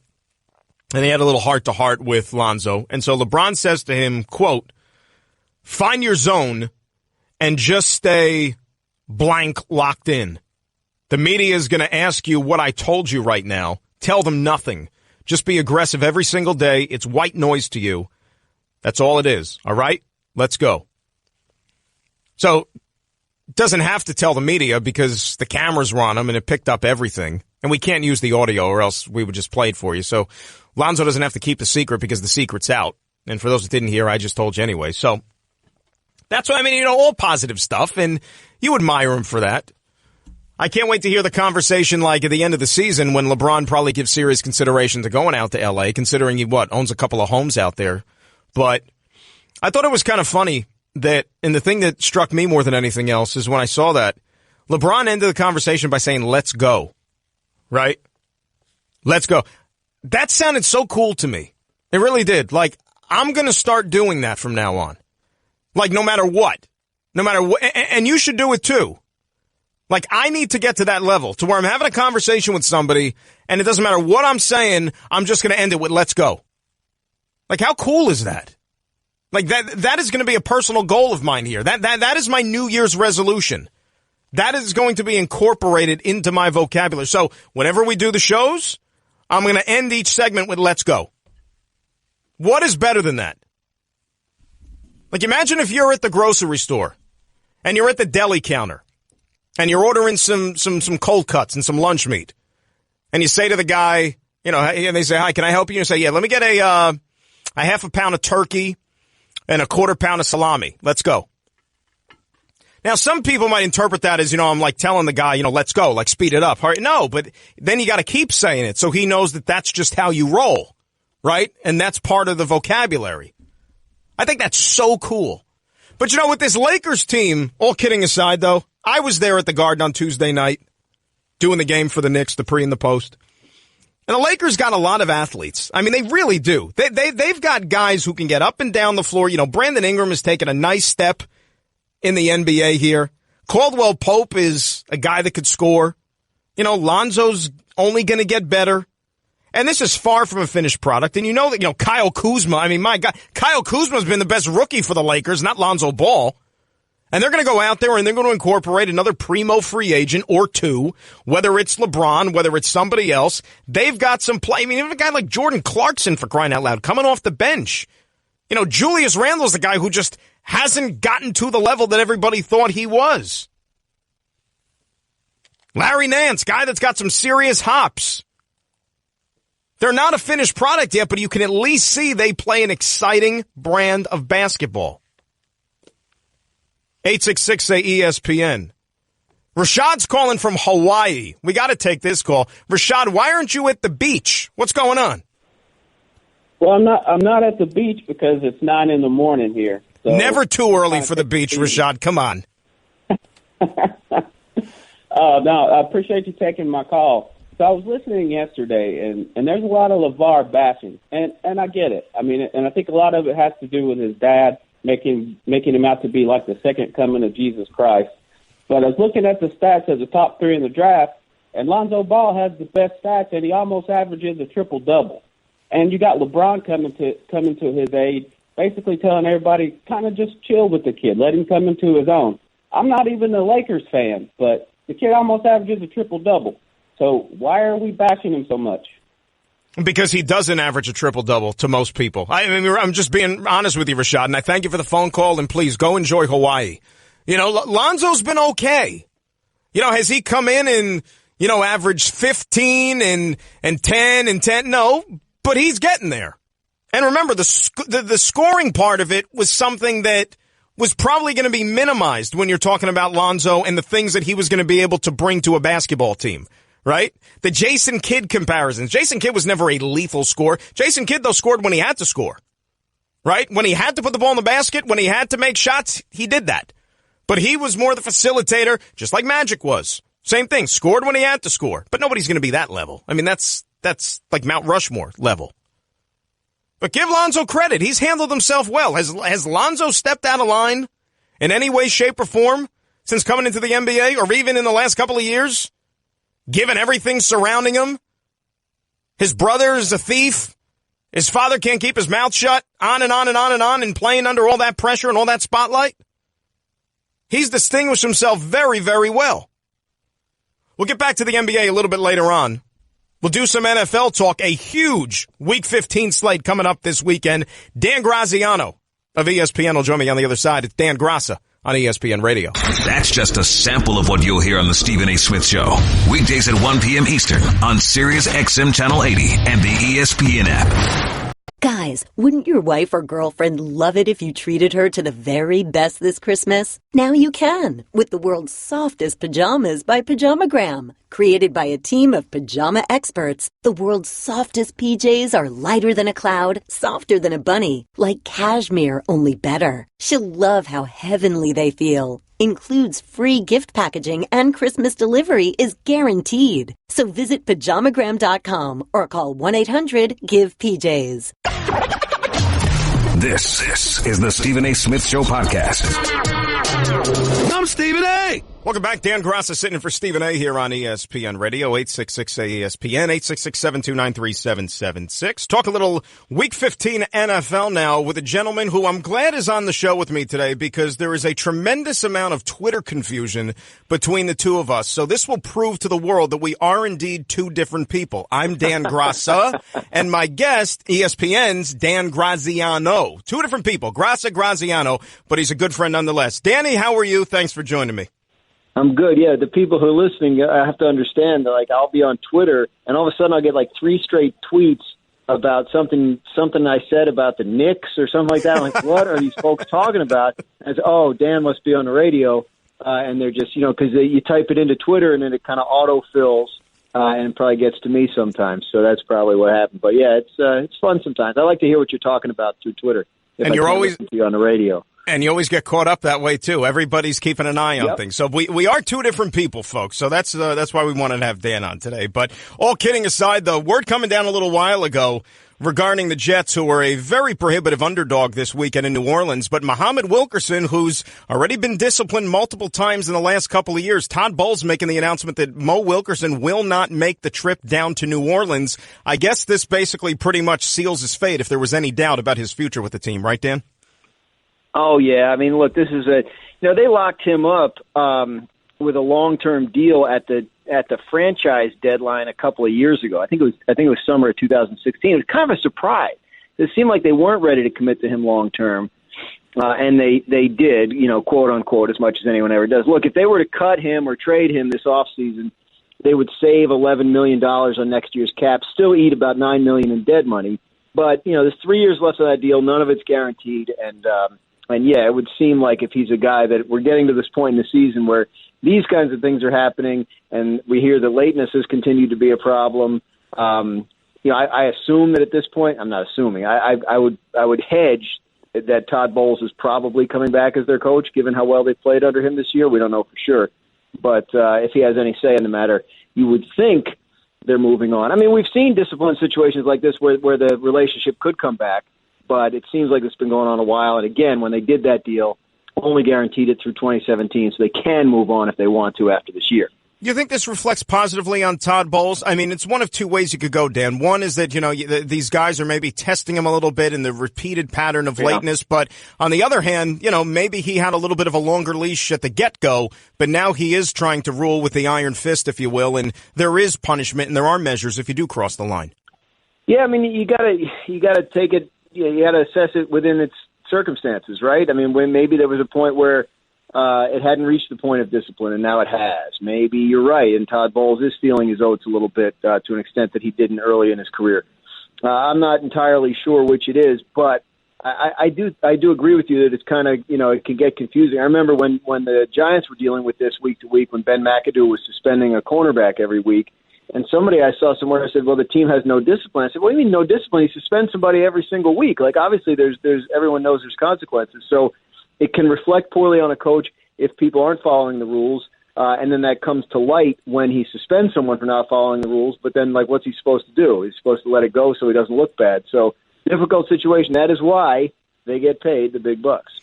and he had a little heart-to-heart with Lonzo. And so LeBron says to him, quote, "Find your zone and just stay blank locked in. The media is going to ask you what I told you right now. Tell them nothing. Just be aggressive every single day. It's white noise to you. That's all it is. All right? Let's go." So, doesn't have to tell the media because the cameras were on him and it picked up everything. And we can't use the audio or else we would just play it for you. So, Lonzo doesn't have to keep the secret because the secret's out. And for those that didn't hear, I just told you anyway. So, that's what I mean, all positive stuff, and you admire him for that. I can't wait to hear the conversation like at the end of the season when LeBron probably gives serious consideration to going out to L.A., considering he, owns a couple of homes out there. But I thought it was kind of funny that, and the thing that struck me more than anything else is when I saw that, LeBron ended the conversation by saying, "Let's go," right? Let's go. That sounded so cool to me. It really did. Like, I'm going to start doing that from now on. Like, no matter what, and you should do it too. Like, I need to get to that level to where I'm having a conversation with somebody and it doesn't matter what I'm saying, I'm just going to end it with "let's go." Like, how cool is that? Like, that is going to be a personal goal of mine here. That is my New Year's resolution. That is going to be incorporated into my vocabulary. So whenever we do the shows, I'm going to end each segment with "let's go." What is better than that? Like, imagine if you're at the grocery store and you're at the deli counter and you're ordering some cold cuts and some lunch meat. And you say to the guy, and they say, "Hi, can I help you?" And you say, "Yeah, let me get a half a pound of turkey and a quarter pound of salami. Let's go." Now, some people might interpret that as, I'm like telling the guy, "Let's go," like speed it up. No, but then you got to keep saying it so he knows that that's just how you roll, right? And that's part of the vocabulary. I think that's so cool. But, with this Lakers team, all kidding aside, though, I was there at the Garden on Tuesday night doing the game for the Knicks, the pre and the post. And the Lakers got a lot of athletes. I mean, they really do. They've got guys who can get up and down the floor. You know, Brandon Ingram has taken a nice step in the NBA here. Caldwell Pope is a guy that could score. You know, Lonzo's only going to get better. And this is far from a finished product. And you know that, you know, Kyle Kuzma, I mean, my God, Kyle Kuzma's been the best rookie for the Lakers, not Lonzo Ball. And they're going to go out there and they're going to incorporate another primo free agent or two, whether it's LeBron, whether it's somebody else. They've got some play. I mean, even a guy like Jordan Clarkson, for crying out loud, coming off the bench. You know, Julius Randle's the guy who just hasn't gotten to the level that everybody thought he was. Larry Nance, guy that's got some serious hops. They're not a finished product yet, but you can at least see they play an exciting brand of basketball. 866-ESPN. Rashad's calling from Hawaii. We got to take this call. Rashad, why aren't you at the beach? What's going on? Well, I'm not at the beach because it's 9 a.m. here. So never too early for the beach, Rashad. Come on. No, I appreciate you taking my call. So I was listening yesterday, and there's a lot of LeVar bashing, and I get it. I mean, and I think a lot of it has to do with his dad making him out to be like the second coming of Jesus Christ. But I was looking at the stats of the top three in the draft, and Lonzo Ball has the best stats, and he almost averages a triple-double. And you got LeBron coming to his aid, basically telling everybody kind of just chill with the kid, let him come into his own. I'm not even a Lakers fan, but the kid almost averages a triple-double. So why are we bashing him so much? Because he doesn't average a triple-double to most people. I mean, I'm just being honest with you, Rashad, and I thank you for the phone call, and please go enjoy Hawaii. You know, Lonzo's been okay. You know, has he come in and, you know, averaged 15 and 10 and 10? No, but he's getting there. And remember, the scoring part of it was something that was probably going to be minimized when you're talking about Lonzo and the things that he was going to be able to bring to a basketball team. Right? The Jason Kidd comparisons. Jason Kidd was never a lethal scorer. Jason Kidd, though, scored when he had to score. Right? When he had to put the ball in the basket, when he had to make shots, he did that. But he was more the facilitator, just like Magic was. Same thing. Scored when he had to score. But nobody's going to be that level. I mean, that's like Mount Rushmore level. But give Lonzo credit. He's handled himself well. Has Lonzo stepped out of line in any way, shape, or form since coming into the NBA or even in the last couple of years? Given everything surrounding him, his brother is a thief, his father can't keep his mouth shut, on and on and on and on, and playing under all that pressure and all that spotlight. He's distinguished himself very, very well. We'll get back to the NBA a little bit later on. We'll do some NFL talk, a huge Week 15 slate coming up this weekend. Dan Graziano of ESPN will join me on the other side. It's Dan Graca on ESPN Radio. That's just a sample of what you'll hear on the Stephen A. Smith Show. Weekdays at 1 p.m. Eastern on Sirius XM Channel 80 and the ESPN app. Guys, wouldn't your wife or girlfriend love it if you treated her to the very best this Christmas? Now you can, with the world's softest pajamas by Pajamagram. Created by a team of pajama experts, the world's softest PJs are lighter than a cloud, softer than a bunny, like cashmere, only better. She'll love how heavenly they feel. Includes free gift packaging and Christmas delivery is guaranteed. So visit pajamagram.com or call 1-800-GIVE-PJs. This is the Stephen A. Smith Show podcast. I'm Stephen A. Welcome back. Dan Graca sitting in for Stephen A. here on ESPN Radio, 866-ESPN, 866-729-3776. Talk a little Week 15 NFL now with a gentleman who I'm glad is on the show with me today because there is a tremendous amount of Twitter confusion between the two of us. So this will prove to the world that we are indeed two different people. I'm Dan Graca, and my guest, ESPN's Dan Graziano. Two different people, Graca, Graziano, but he's a good friend nonetheless. Danny, how are you? Thanks for joining me. I'm good. Yeah, the people who are listening, I have to understand that, like, I'll be on Twitter, and all of a sudden I'll get like 3 straight tweets about something I said about the Knicks or something like that. I'm like, what are these folks talking about? And oh, Dan must be on the radio, and they're just, because you type it into Twitter and then it kind of autofills, and it probably gets to me sometimes. So that's probably what happened. But yeah, it's fun sometimes. I like to hear what you're talking about through Twitter. And you're always on the radio. And you always get caught up that way, too. Everybody's keeping an eye on Yep. things. So we are two different people, folks. So that's why we wanted to have Dan on today. But all kidding aside, the word coming down a little while ago regarding the Jets, who were a very prohibitive underdog this weekend in New Orleans. But Muhammad Wilkerson, who's already been disciplined multiple times in the last couple of years, Todd Bowles making the announcement that Mo Wilkerson will not make the trip down to New Orleans. I guess this basically pretty much seals his fate if there was any doubt about his future with the team. Right, Dan? Oh, yeah. I mean, look, this is they locked him up with a long-term deal at the franchise deadline a couple of years ago. I think it was summer of 2016. It was kind of a surprise. It seemed like they weren't ready to commit to him long-term, and they did, quote unquote, as much as anyone ever does. Look, if they were to cut him or trade him this offseason, they would save $11 million on next year's cap, still eat about $9 million in dead money. But there's 3 years left of that deal. None of it's guaranteed, and yeah, it would seem like if he's a guy that we're getting to this point in the season where these kinds of things are happening, and we hear that lateness has continued to be a problem. I assume that at this point, I'm not assuming. I would hedge that Todd Bowles is probably coming back as their coach, given how well they played under him this year. We don't know for sure, but if he has any say in the matter, you would think they're moving on. I mean, we've seen discipline situations like this where the relationship could come back, but it seems like it's been going on a while. And again, when they did that deal, only guaranteed it through 2017, so they can move on if they want to after this year. You think this reflects positively on Todd Bowles? I mean, it's one of two ways you could go, Dan. One is that, these guys are maybe testing him a little bit in the repeated pattern of lateness. But on the other hand, maybe he had a little bit of a longer leash at the get-go, but now he is trying to rule with the iron fist, if you will, and there is punishment and there are measures if you do cross the line. Yeah, I mean, you gotta take it, you gotta assess it within its circumstances, right? I mean, when maybe there was a point where it hadn't reached the point of discipline, and now it has. Maybe you're right, and Todd Bowles is feeling his oats a little bit to an extent that he didn't early in his career. I'm not entirely sure which it is, but I do agree with you that it's kind of, it can get confusing. I remember when the Giants were dealing with this week to week, when Ben McAdoo was suspending a cornerback every week, and somebody I saw somewhere said, well, the team has no discipline. I said, what do you mean no discipline? You suspend somebody every single week. Like, obviously, there's everyone knows there's consequences. So it can reflect poorly on a coach if people aren't following the rules, and then that comes to light when he suspends someone for not following the rules. But then, what's he supposed to do? He's supposed to let it go so he doesn't look bad. So difficult situation. That is why they get paid the big bucks.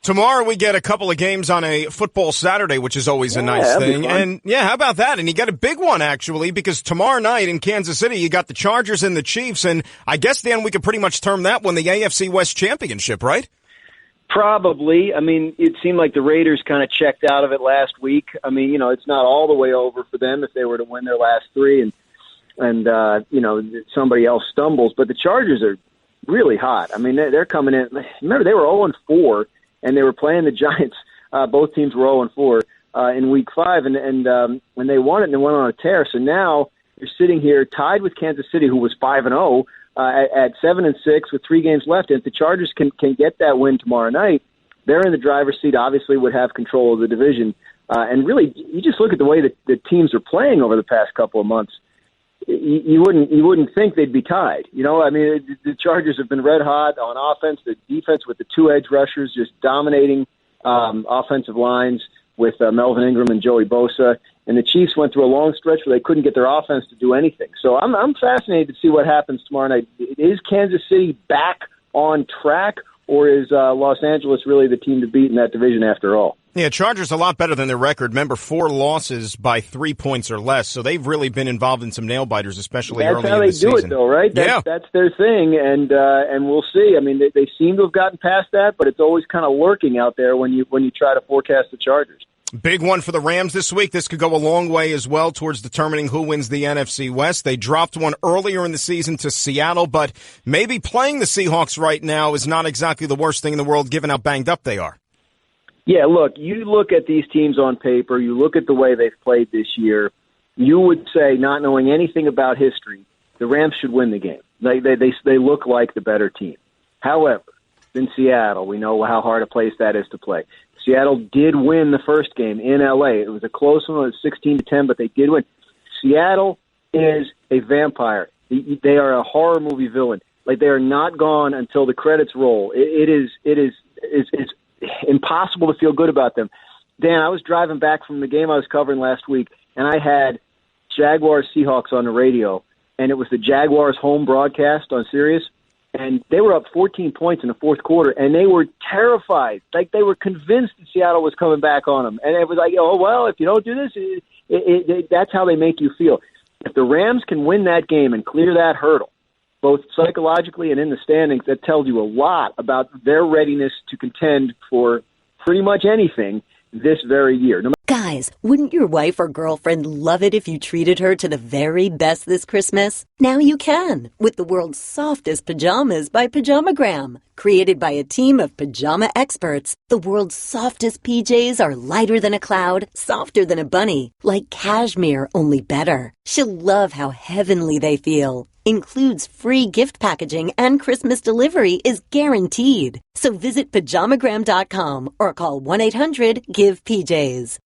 Tomorrow we get a couple of games on a football Saturday, which is always a nice thing. And how about that? And you got a big one, actually, because tomorrow night in Kansas City, you got the Chargers and the Chiefs. And I guess, Dan, we could pretty much term that one the AFC West Championship, right? Probably. I mean, it seemed like the Raiders kind of checked out of it last week. I mean, it's not all the way over for them if they were to win their last three and somebody else stumbles. But the Chargers are really hot. I mean, they're coming in. Remember, they were 0-4. And they were playing the Giants. Both teams were 0-4 in Week 5, and they won it, and they went on a tear. So now you're sitting here tied with Kansas City, who was 5-0, at 7-6 with 3 games left. And if the Chargers can get that win tomorrow night, they're in the driver's seat. Obviously, would have control of the division. And really, you just look at the way that the teams are playing over the past couple of months. You wouldn't think they'd be tied. I mean, the Chargers have been red hot on offense. The defense with the 2 edge rushers just dominating offensive lines with Melvin Ingram and Joey Bosa. And the Chiefs went through a long stretch where they couldn't get their offense to do anything. So I'm fascinated to see what happens tomorrow night. Is Kansas City back on track, or is Los Angeles really the team to beat in that division after all? Yeah, Chargers a lot better than their record. Remember, 4 losses by 3 points or less. So they've really been involved in some nail-biters, especially early in the season. That's how they do it, though, right? That's their thing, and we'll see. I mean, they seem to have gotten past that, but it's always kind of lurking out there when you try to forecast the Chargers. Big one for the Rams this week. This could go a long way as well towards determining who wins the NFC West. They dropped one earlier in the season to Seattle, but maybe playing the Seahawks right now is not exactly the worst thing in the world given how banged up they are. Yeah, look, you look at these teams on paper, you look at the way they've played this year, you would say, not knowing anything about history, the Rams should win the game. They look like the better team. However, in Seattle, we know how hard a place that is to play. Seattle did win the first game in L.A. It was a close one. It was 16-10, but they did win. Seattle is a vampire. They are a horror movie villain. Like, they are not gone until the credits roll. It's impossible to feel good about them. Dan, I was driving back from the game I was covering last week, and I had Jaguars Seahawks on the radio, and it was the Jaguars home broadcast on Sirius, and they were up 14 points in the fourth quarter, and they were terrified. Like, they were convinced that Seattle was coming back on them. And it was like, oh, well, if you don't do this, that's how they make you feel. If the Rams can win that game and clear that hurdle, both psychologically and in the standings, that tells you a lot about their readiness to contend for pretty much anything this very year. Guys, wouldn't your wife or girlfriend love it if you treated her to the very best this Christmas? Now you can, with the world's softest pajamas by Pajamagram. Created by a team of pajama experts, the world's softest PJs are lighter than a cloud, softer than a bunny, like cashmere, only better. She'll love how heavenly they feel. Includes free gift packaging and Christmas delivery is guaranteed. So visit pajamagram.com or call 1-800-GIVE-PJs.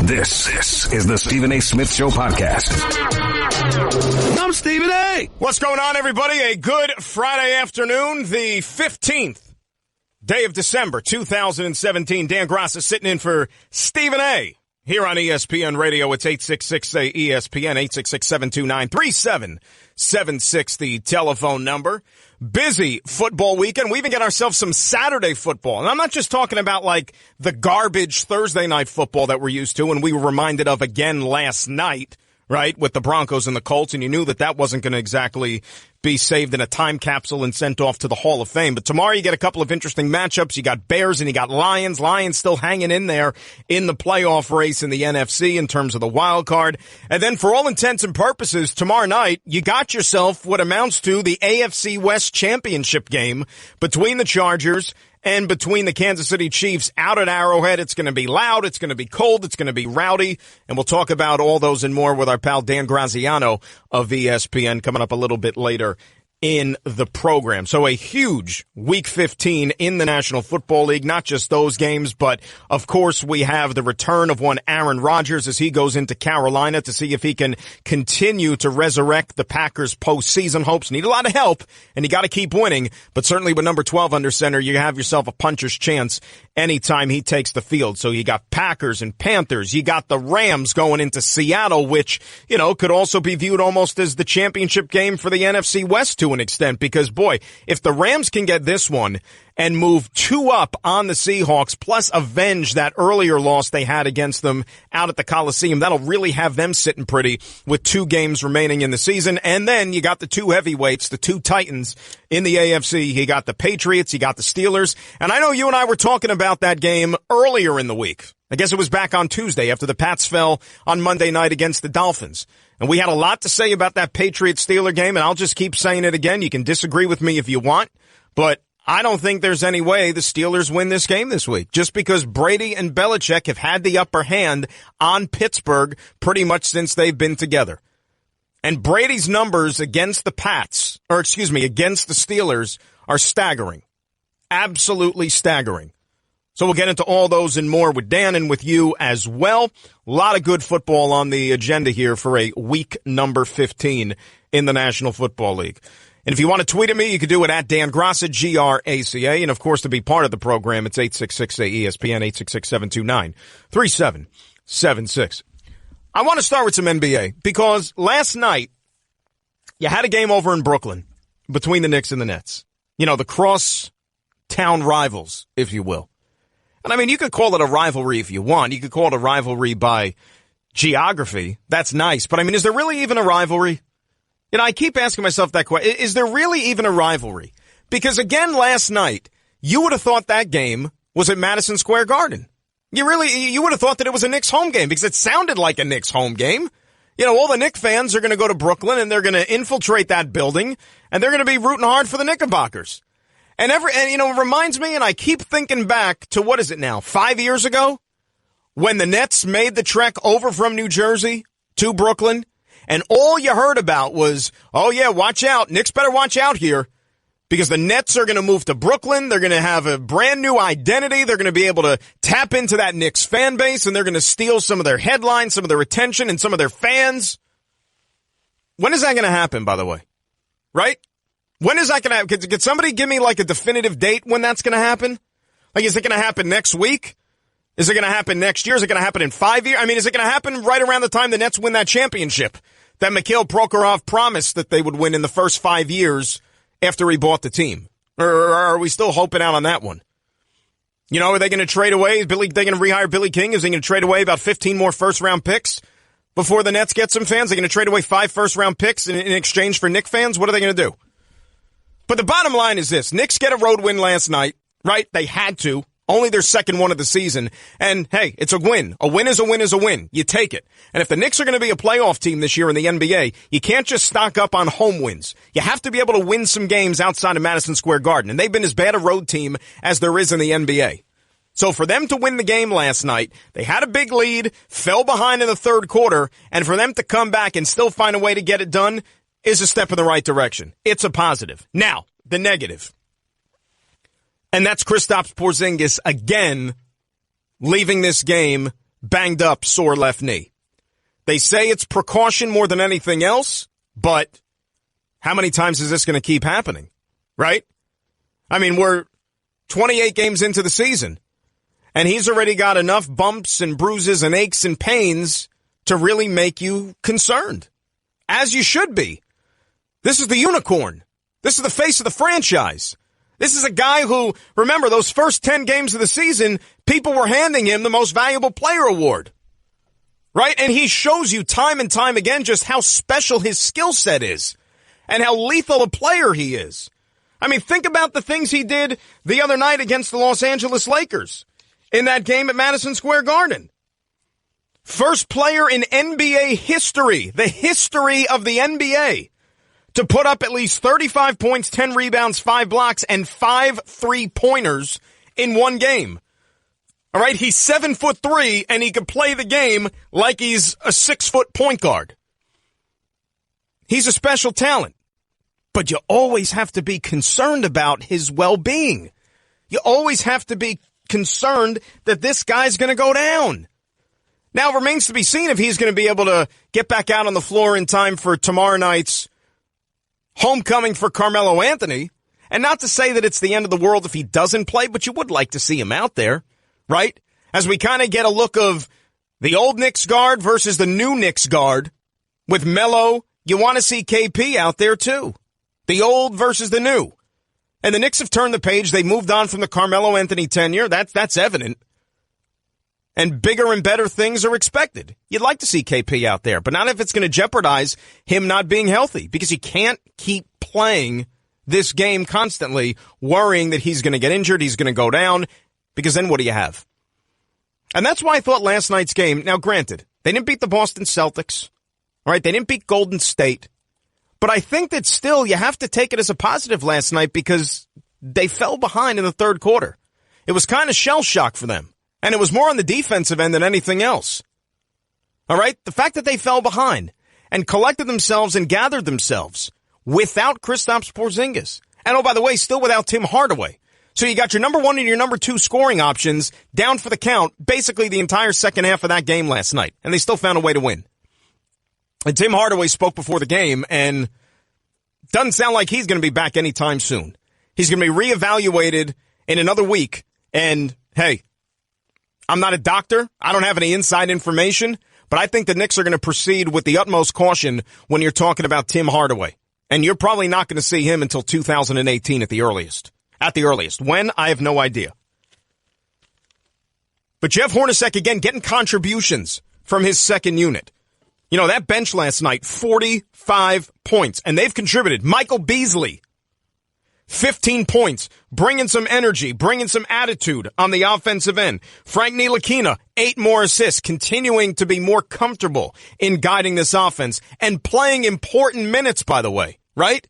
This is the Stephen A. Smith Show podcast. I'm Stephen A. What's going on, everybody? A good Friday afternoon, the 15th day of December, 2017. Dan Graca sitting in for Stephen A. Here on ESPN Radio. It's 866-ESPN, 866-729-3776, the telephone number. Busy football weekend. We even get ourselves some Saturday football. And I'm not just talking about like the garbage Thursday night football that we're used to and we were reminded of again last night, right, with the Broncos and the Colts, and you knew that that wasn't going to exactly be saved in a time capsule and sent off to the Hall of Fame. But tomorrow you get a couple of interesting matchups. You got Bears and you got Lions. Lions still hanging in there in the playoff race in the NFC in terms of the wild card. And then for all intents and purposes, tomorrow night, you got yourself what amounts to the AFC West championship game between the Chargers and between the Kansas City Chiefs out at Arrowhead. It's going to be loud, it's going to be cold, it's going to be rowdy, and we'll talk about all those and more with our pal Dan Graziano of ESPN coming up a little bit later in the program. So a huge Week 15 in the National Football League, not just those games, but of course we have the return of one Aaron Rodgers as he goes into Carolina to see if he can continue to resurrect the Packers postseason hopes. Need a lot of help, and you got to keep winning, but certainly with number 12 under center, you have yourself a puncher's chance anytime he takes the field. So you got Packers and Panthers, you got the Rams going into Seattle, which, you know, could also be viewed almost as the championship game for the NFC West to an extent, because boy, if the Rams can get this one and move 2 up on the Seahawks, plus avenge that earlier loss they had against them out at the Coliseum, that'll really have them sitting pretty with 2 games remaining in the season. And then you got the 2 heavyweights, the 2 Titans in the AFC. You got the Patriots, you got the Steelers. And I know you and I were talking about that game earlier in the week. I guess it was back on Tuesday after the Pats fell on Monday night against the Dolphins. And we had a lot to say about that Patriots-Steeler game, and I'll just keep saying it again. You can disagree with me if you want, but I don't think there's any way the Steelers win this game this week, just because Brady and Belichick have had the upper hand on Pittsburgh pretty much since they've been together. And Brady's numbers against the against the Steelers are staggering. Absolutely staggering. So we'll get into all those and more with Dan and with you as well. A lot of good football on the agenda here for a week number 15 in the National Football League. And if you want to tweet at me, you can do it at Dan Graca, Graca. And of course, to be part of the program, it's 866-ESPN, 866-729-3776. I want to start with some NBA because last night you had a game over in Brooklyn between the Knicks and the Nets. You know, the cross-town rivals, if you will. And I mean, you could call it a rivalry if you want. You could call it a rivalry by geography. That's nice. But I mean, is there really even a rivalry? You know, I keep asking myself that question. Is there really even a rivalry? Because again, last night, you would have thought that game was at Madison Square Garden. You would have thought that it was a Knicks home game because it sounded like a Knicks home game. You know, all the Knicks fans are going to go to Brooklyn and they're going to infiltrate that building and they're going to be rooting hard for the Knickerbockers. And you know, it reminds me, and I keep thinking back to, what is it now, 5 years ago? When the Nets made the trek over from New Jersey to Brooklyn, and all you heard about was, oh yeah, watch out, Knicks better watch out here, because the Nets are going to move to Brooklyn, they're going to have a brand new identity, they're going to be able to tap into that Knicks fan base, and they're going to steal some of their headlines, some of their attention, and some of their fans. When is that going to happen, by the way? Right? When is that going to happen? Could somebody give me like a definitive date when that's going to happen? Like, is it going to happen next week? Is it going to happen next year? Is it going to happen in 5 years? I mean, is it going to happen right around the time the Nets win that championship that Mikhail Prokhorov promised that they would win in the first 5 years after he bought the team? Or are we still hoping out on that one? You know, are they going to trade away? They're going to rehire Billy King? Is he going to trade away about 15 more first-round picks before the Nets get some fans? They're going to trade away 5 first-round picks in exchange for Knicks fans? What are they going to do? But the bottom line is this. Knicks get a road win last night, right? They had to. Only their second one of the season. And, hey, it's a win. A win is a win is a win. You take it. And if the Knicks are going to be a playoff team this year in the NBA, you can't just stock up on home wins. You have to be able to win some games outside of Madison Square Garden. And they've been as bad a road team as there is in the NBA. So for them to win the game last night, they had a big lead, fell behind in the third quarter, and for them to come back and still find a way to get it done is a step in the right direction. It's a positive. Now, the negative. And that's Kristaps Porzingis again leaving this game banged up, sore left knee. They say it's precaution more than anything else, but how many times is this going to keep happening, right? I mean, we're 28 games into the season, and he's already got enough bumps and bruises and aches and pains to really make you concerned, as you should be. This is the unicorn. This is the face of the franchise. This is a guy who, remember, those first 10 games of the season, people were handing him the most valuable player award. Right? And he shows you time and time again just how special his skill set is and how lethal a player he is. I mean, think about the things he did the other night against the Los Angeles Lakers in that game at Madison Square Garden. First player in NBA history, the history of the NBA, to put up at least 35 points, 10 rebounds, 5 blocks, and 5 3-pointers in one game. All right, he's 7'3", and he can play the game like he's a 6-foot point guard. He's a special talent, but you always have to be concerned about his well-being. You always have to be concerned that this guy's going to go down. Now, it remains to be seen if he's going to be able to get back out on the floor in time for tomorrow night's homecoming for Carmelo Anthony. And not to say that it's the end of the world if he doesn't play, but you would like to see him out there, right? As we kind of get a look of the old Knicks guard versus the new Knicks guard with Melo, you want to see KP out there too. The old versus the new. And the Knicks have turned the page. They moved on from the Carmelo Anthony tenure. That's evident. And bigger and better things are expected. You'd like to see KP out there, but not if it's going to jeopardize him not being healthy, because you can't keep playing this game constantly worrying that he's going to get injured, he's going to go down, because then what do you have? And that's why I thought last night's game, now granted, they didn't beat the Boston Celtics, right? They didn't beat Golden State, but I think that still you have to take it as a positive last night because they fell behind in the third quarter. It was kind of shell shock for them. And it was more on the defensive end than anything else. All right? The fact that they fell behind and collected themselves and gathered themselves without Kristaps Porzingis. And, oh, by the way, still without Tim Hardaway. So you got your number 1 and your number 2 scoring options down for the count basically the entire second half of that game last night. And they still found a way to win. And Tim Hardaway spoke before the game, and doesn't sound like he's going to be back anytime soon. He's going to be reevaluated in another week. And, hey, I'm not a doctor. I don't have any inside information, but I think the Knicks are going to proceed with the utmost caution when you're talking about Tim Hardaway. And you're probably not going to see him until 2018 at the earliest. At the earliest. When? I have no idea. But Jeff Hornacek, again, getting contributions from his second unit. You know, that bench last night, 45 points, and they've contributed. Michael Beasley, 15 points, bringing some energy, bringing some attitude on the offensive end. Frank Ntilikina, 8 more assists, continuing to be more comfortable in guiding this offense and playing important minutes, by the way, right?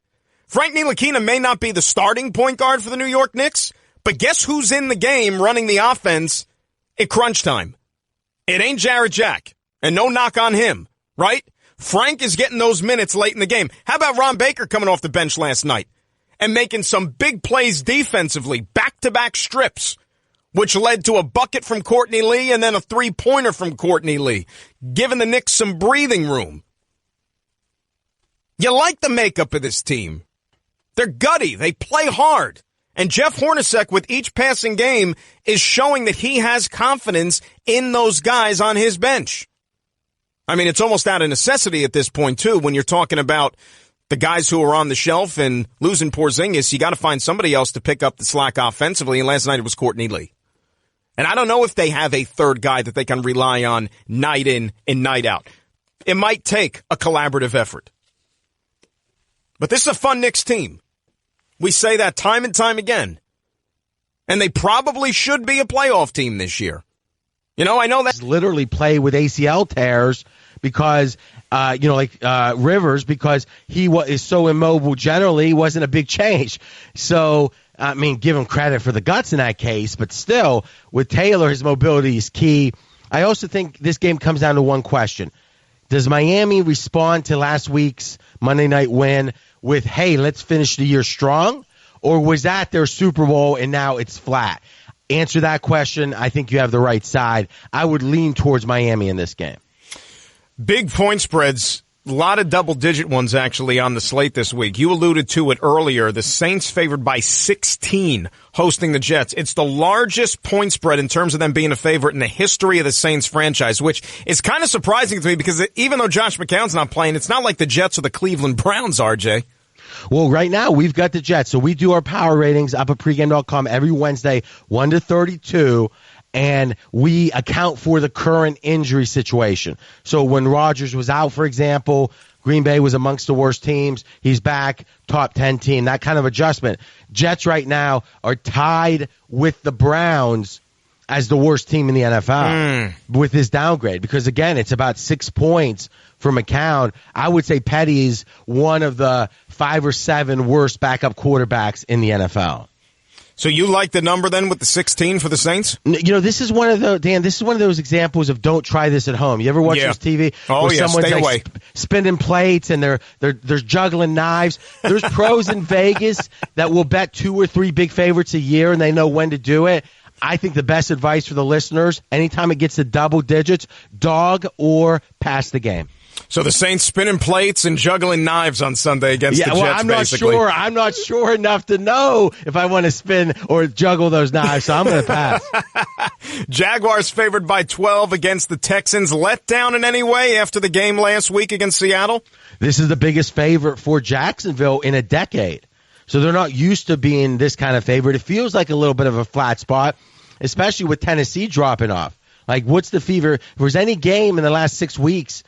Frank Ntilikina may not be the starting point guard for the New York Knicks, but guess who's in the game running the offense at crunch time? It ain't Jarrett Jack, and no knock on him, right? Frank is getting those minutes late in the game. How about Ron Baker coming off the bench last night and making some big plays defensively, back-to-back strips, which led to a bucket from Courtney Lee and then a 3-pointer from Courtney Lee, giving the Knicks some breathing room. You like the makeup of this team. They're gutty. They play hard. And Jeff Hornacek, with each passing game, is showing that he has confidence in those guys on his bench. I mean, it's almost out of necessity at this point, too, when you're talking about the guys who are on the shelf and losing Porzingis. You got to find somebody else to pick up the slack offensively, and last night it was Courtney Lee. And I don't know if they have a third guy that they can rely on night in and night out. It might take a collaborative effort. But this is a fun Knicks team. We say that time and time again. And they probably should be a playoff team this year. You know, I know that. Literally play with ACL tears because, Rivers, because he is so immobile generally, wasn't a big change. So, I mean, give him credit for the guts in that case. But still, with Taylor, his mobility is key. I also think this game comes down to one question. Does Miami respond to last week's Monday night win with, hey, let's finish the year strong? Or was that their Super Bowl and now it's flat? Answer that question. I think you have the right side. I would lean towards Miami in this game. Big point spreads. A lot of double-digit ones, actually, on the slate this week. You alluded to it earlier. The Saints favored by 16 hosting the Jets. It's the largest point spread in terms of them being a favorite in the history of the Saints franchise, which is kind of surprising to me because even though Josh McCown's not playing, it's not like the Jets or the Cleveland Browns, RJ. Well, right now, we've got the Jets. So we do our power ratings up at pregame.com every Wednesday, 1 to 32. And we account for the current injury situation. So when Rodgers was out, for example, Green Bay was amongst the worst teams. He's back, top 10 team, that kind of adjustment. Jets right now are tied with the Browns as the worst team in the NFL with this downgrade. Because, again, it's about 6 points for McCown. I would say Petty's one of the 5 or 7 worst backup quarterbacks in the NFL. So you like the number then with the 16 for the Saints? You know, this is one of those examples of don't try this at home. You ever watch this TV? Oh, yeah, someone's stay away. Spinning plates and they're juggling knives. There's pros in Vegas that will bet 2 or 3 big favorites a year and they know when to do it. I think the best advice for the listeners, anytime it gets to double digits, dog or pass the game. So the Saints spinning plates and juggling knives on Sunday against the Jets, I'm not basically. sure. I'm not sure enough to know if I want to spin or juggle those knives, so I'm going to pass. Jaguars favored by 12 against the Texans. Let down in any way after the game last week against Seattle? This is the biggest favorite for Jacksonville in a decade. So they're not used to being this kind of favorite. It feels like a little bit of a flat spot, especially with Tennessee dropping off. Like, what's the fever? If there's any game in the last 6 weeks,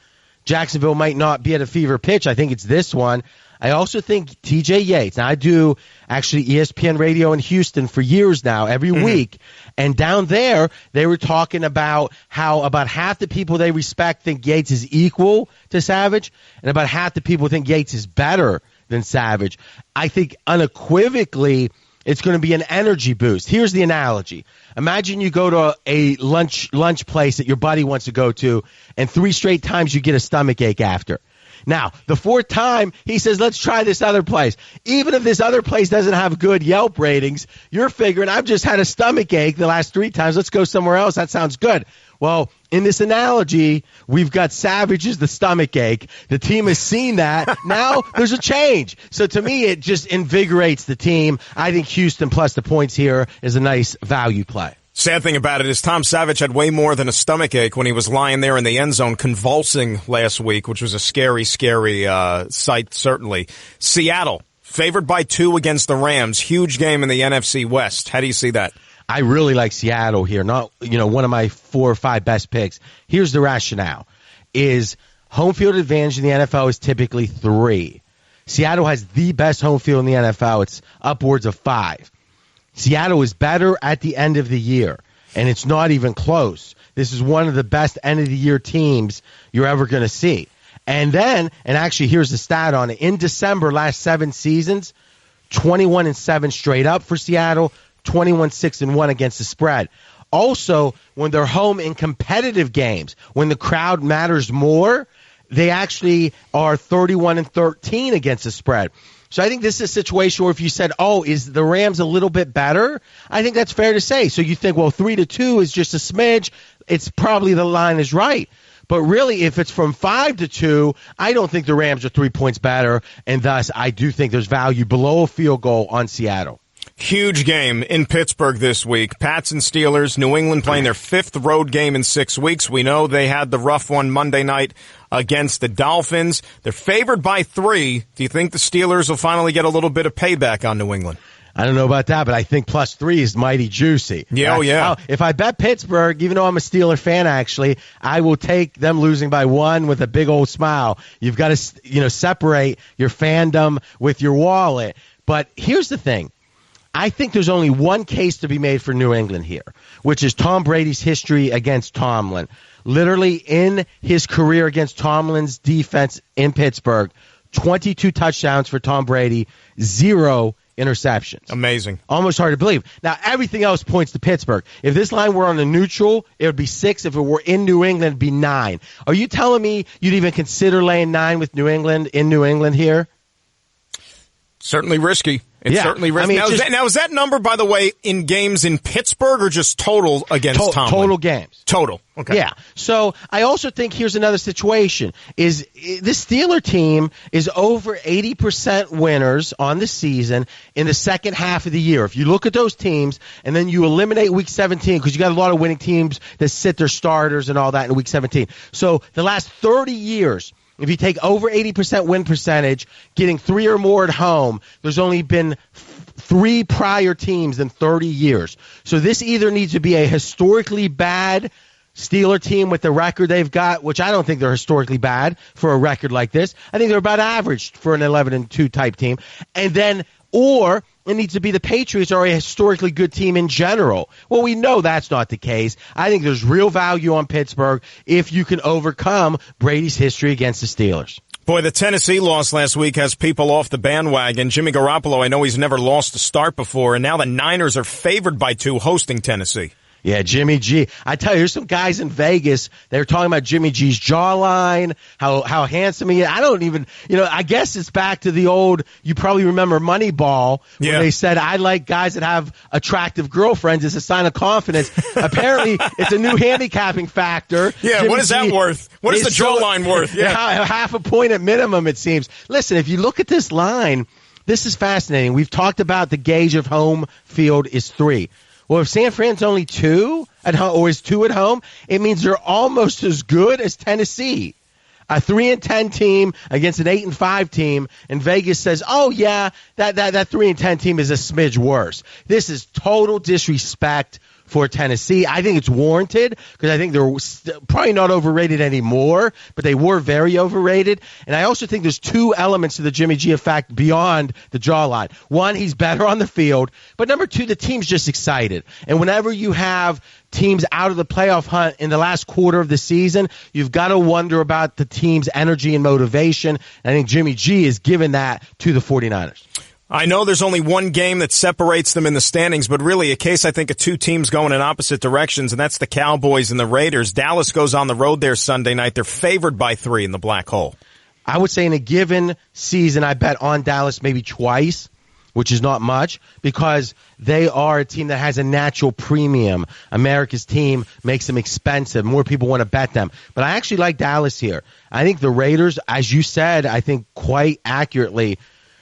Jacksonville might not be at a fever pitch. I think it's this one. I also think TJ Yates. Now, I do actually ESPN radio in Houston for years now, every week. And down there, they were talking about how about half the people they respect think Yates is equal to Savage, and about half the people think Yates is better than Savage. I think unequivocally it's going to be an energy boost. Here's the analogy. Imagine you go to a lunch place that your buddy wants to go to, and 3 straight times you get a stomach ache after. Now, the 4th time, he says, let's try this other place. Even if this other place doesn't have good Yelp ratings, you're figuring, I've just had a stomach ache the last 3 times. Let's go somewhere else. That sounds good. Well, in this analogy, we've got Savage's the stomach ache. The team has seen that. Now there's a change. So to me, it just invigorates the team. I think Houston plus the points here is a nice value play. Sad thing about it is Tom Savage had way more than a stomach ache when he was lying there in the end zone convulsing last week, which was a scary sight, certainly. Seattle, favored by 2 against the Rams. Huge game in the NFC West. How do you see that? I really like Seattle here. Not, one of my 4 or 5 best picks. Here's the rationale. Is home field advantage in the NFL is typically 3. Seattle has the best home field in the NFL. It's upwards of 5. Seattle is better at the end of the year, and it's not even close. This is one of the best end-of-the-year teams you're ever going to see. And actually, here's the stat on it. In December, last 7 seasons, 21-7 straight up for Seattle, 21-6-1 against the spread. Also, when they're home in competitive games, when the crowd matters more, they actually are 31-13 against the spread. So I think this is a situation where if you said, is the Rams a little bit better? I think that's fair to say. So you think, 3-2 is just a smidge. It's probably the line is right. But really, if it's from 5-2, I don't think the Rams are 3 points better. And thus, I do think there's value below a field goal on Seattle. Huge game in Pittsburgh this week. Pats and Steelers, New England playing their 5th road game in 6 weeks. We know they had the rough one Monday night against the Dolphins. They're favored by 3. Do you think the Steelers will finally get a little bit of payback on New England? I don't know about that, but I think +3 is mighty juicy. Yeah, oh, yeah. If I bet Pittsburgh, even though I'm a Steeler fan, actually, I will take them losing by 1 with a big old smile. You've got to, separate your fandom with your wallet. But here's the thing. I think there's only one case to be made for New England here, which is Tom Brady's history against Tomlin. Literally in his career against Tomlin's defense in Pittsburgh, 22 touchdowns for Tom Brady, 0 interceptions. Amazing. Almost hard to believe. Now, everything else points to Pittsburgh. If this line were on a neutral, it would be 6. If it were in New England, it'd be 9. Are you telling me you'd even consider laying 9 with New England in New England here? Certainly risky. It's certainly risky. I mean, now, is that number, by the way, in games in Pittsburgh or just total against Tomlin? Total games. Total. Okay. Yeah. So I also think here's another situation. This Steeler team is over 80% winners on the season in the second half of the year. If you look at those teams and then you eliminate Week 17, because you got a lot of winning teams that sit their starters and all that in Week 17. So the last 30 years, if you take over 80% win percentage, getting 3 or more at home, there's only been 3 prior teams in 30 years. So this either needs to be a historically bad Steeler team with the record they've got, which I don't think they're historically bad for a record like this. I think they're about average for an 11-2 type team. And then, or it needs to be the Patriots are a historically good team in general. Well, we know that's not the case. I think there's real value on Pittsburgh if you can overcome Brady's history against the Steelers. Boy, the Tennessee loss last week has people off the bandwagon. Jimmy Garoppolo, I know he's never lost a start before, and now the Niners are favored by 2 hosting Tennessee. Yeah, Jimmy G. I tell you, there's some guys in Vegas, they were talking about Jimmy G's jawline, how handsome he is. I don't even, I guess it's back to the old, you probably remember Moneyball, where they said, I like guys that have attractive girlfriends as a sign of confidence. Apparently, it's a new handicapping factor. Yeah, Jimmy what is that worth? What is the jawline worth? Yeah, half a point at minimum, it seems. Listen, if you look at this line, this is fascinating. We've talked about the gauge of home field is 3. Well, if San Fran's only 2 at home, or is 2 at home, it means they're almost as good as Tennessee. A 3-10 team against an 8-5 team, and Vegas says, "Oh yeah, that 3-10 team is a smidge worse." This is total disrespect for Tennessee. I think it's warranted because I think they're probably not overrated anymore, but they were very overrated. And I also think there's 2 elements to the Jimmy G effect beyond the jawline. One, he's better on the field, but number 2, the team's just excited. And whenever you have teams out of the playoff hunt in the last quarter of the season, you've got to wonder about the team's energy and motivation. And I think Jimmy G is giving that to the 49ers. I know there's only one game that separates them in the standings, but really a case, I think, of 2 teams going in opposite directions, and that's the Cowboys and the Raiders. Dallas goes on the road there Sunday night. They're favored by 3 in the black hole. I would say in a given season, I bet on Dallas maybe twice, which is not much, because they are a team that has a natural premium. America's team makes them expensive. More people want to bet them. But I actually like Dallas here. I think the Raiders, as you said, I think quite accurately,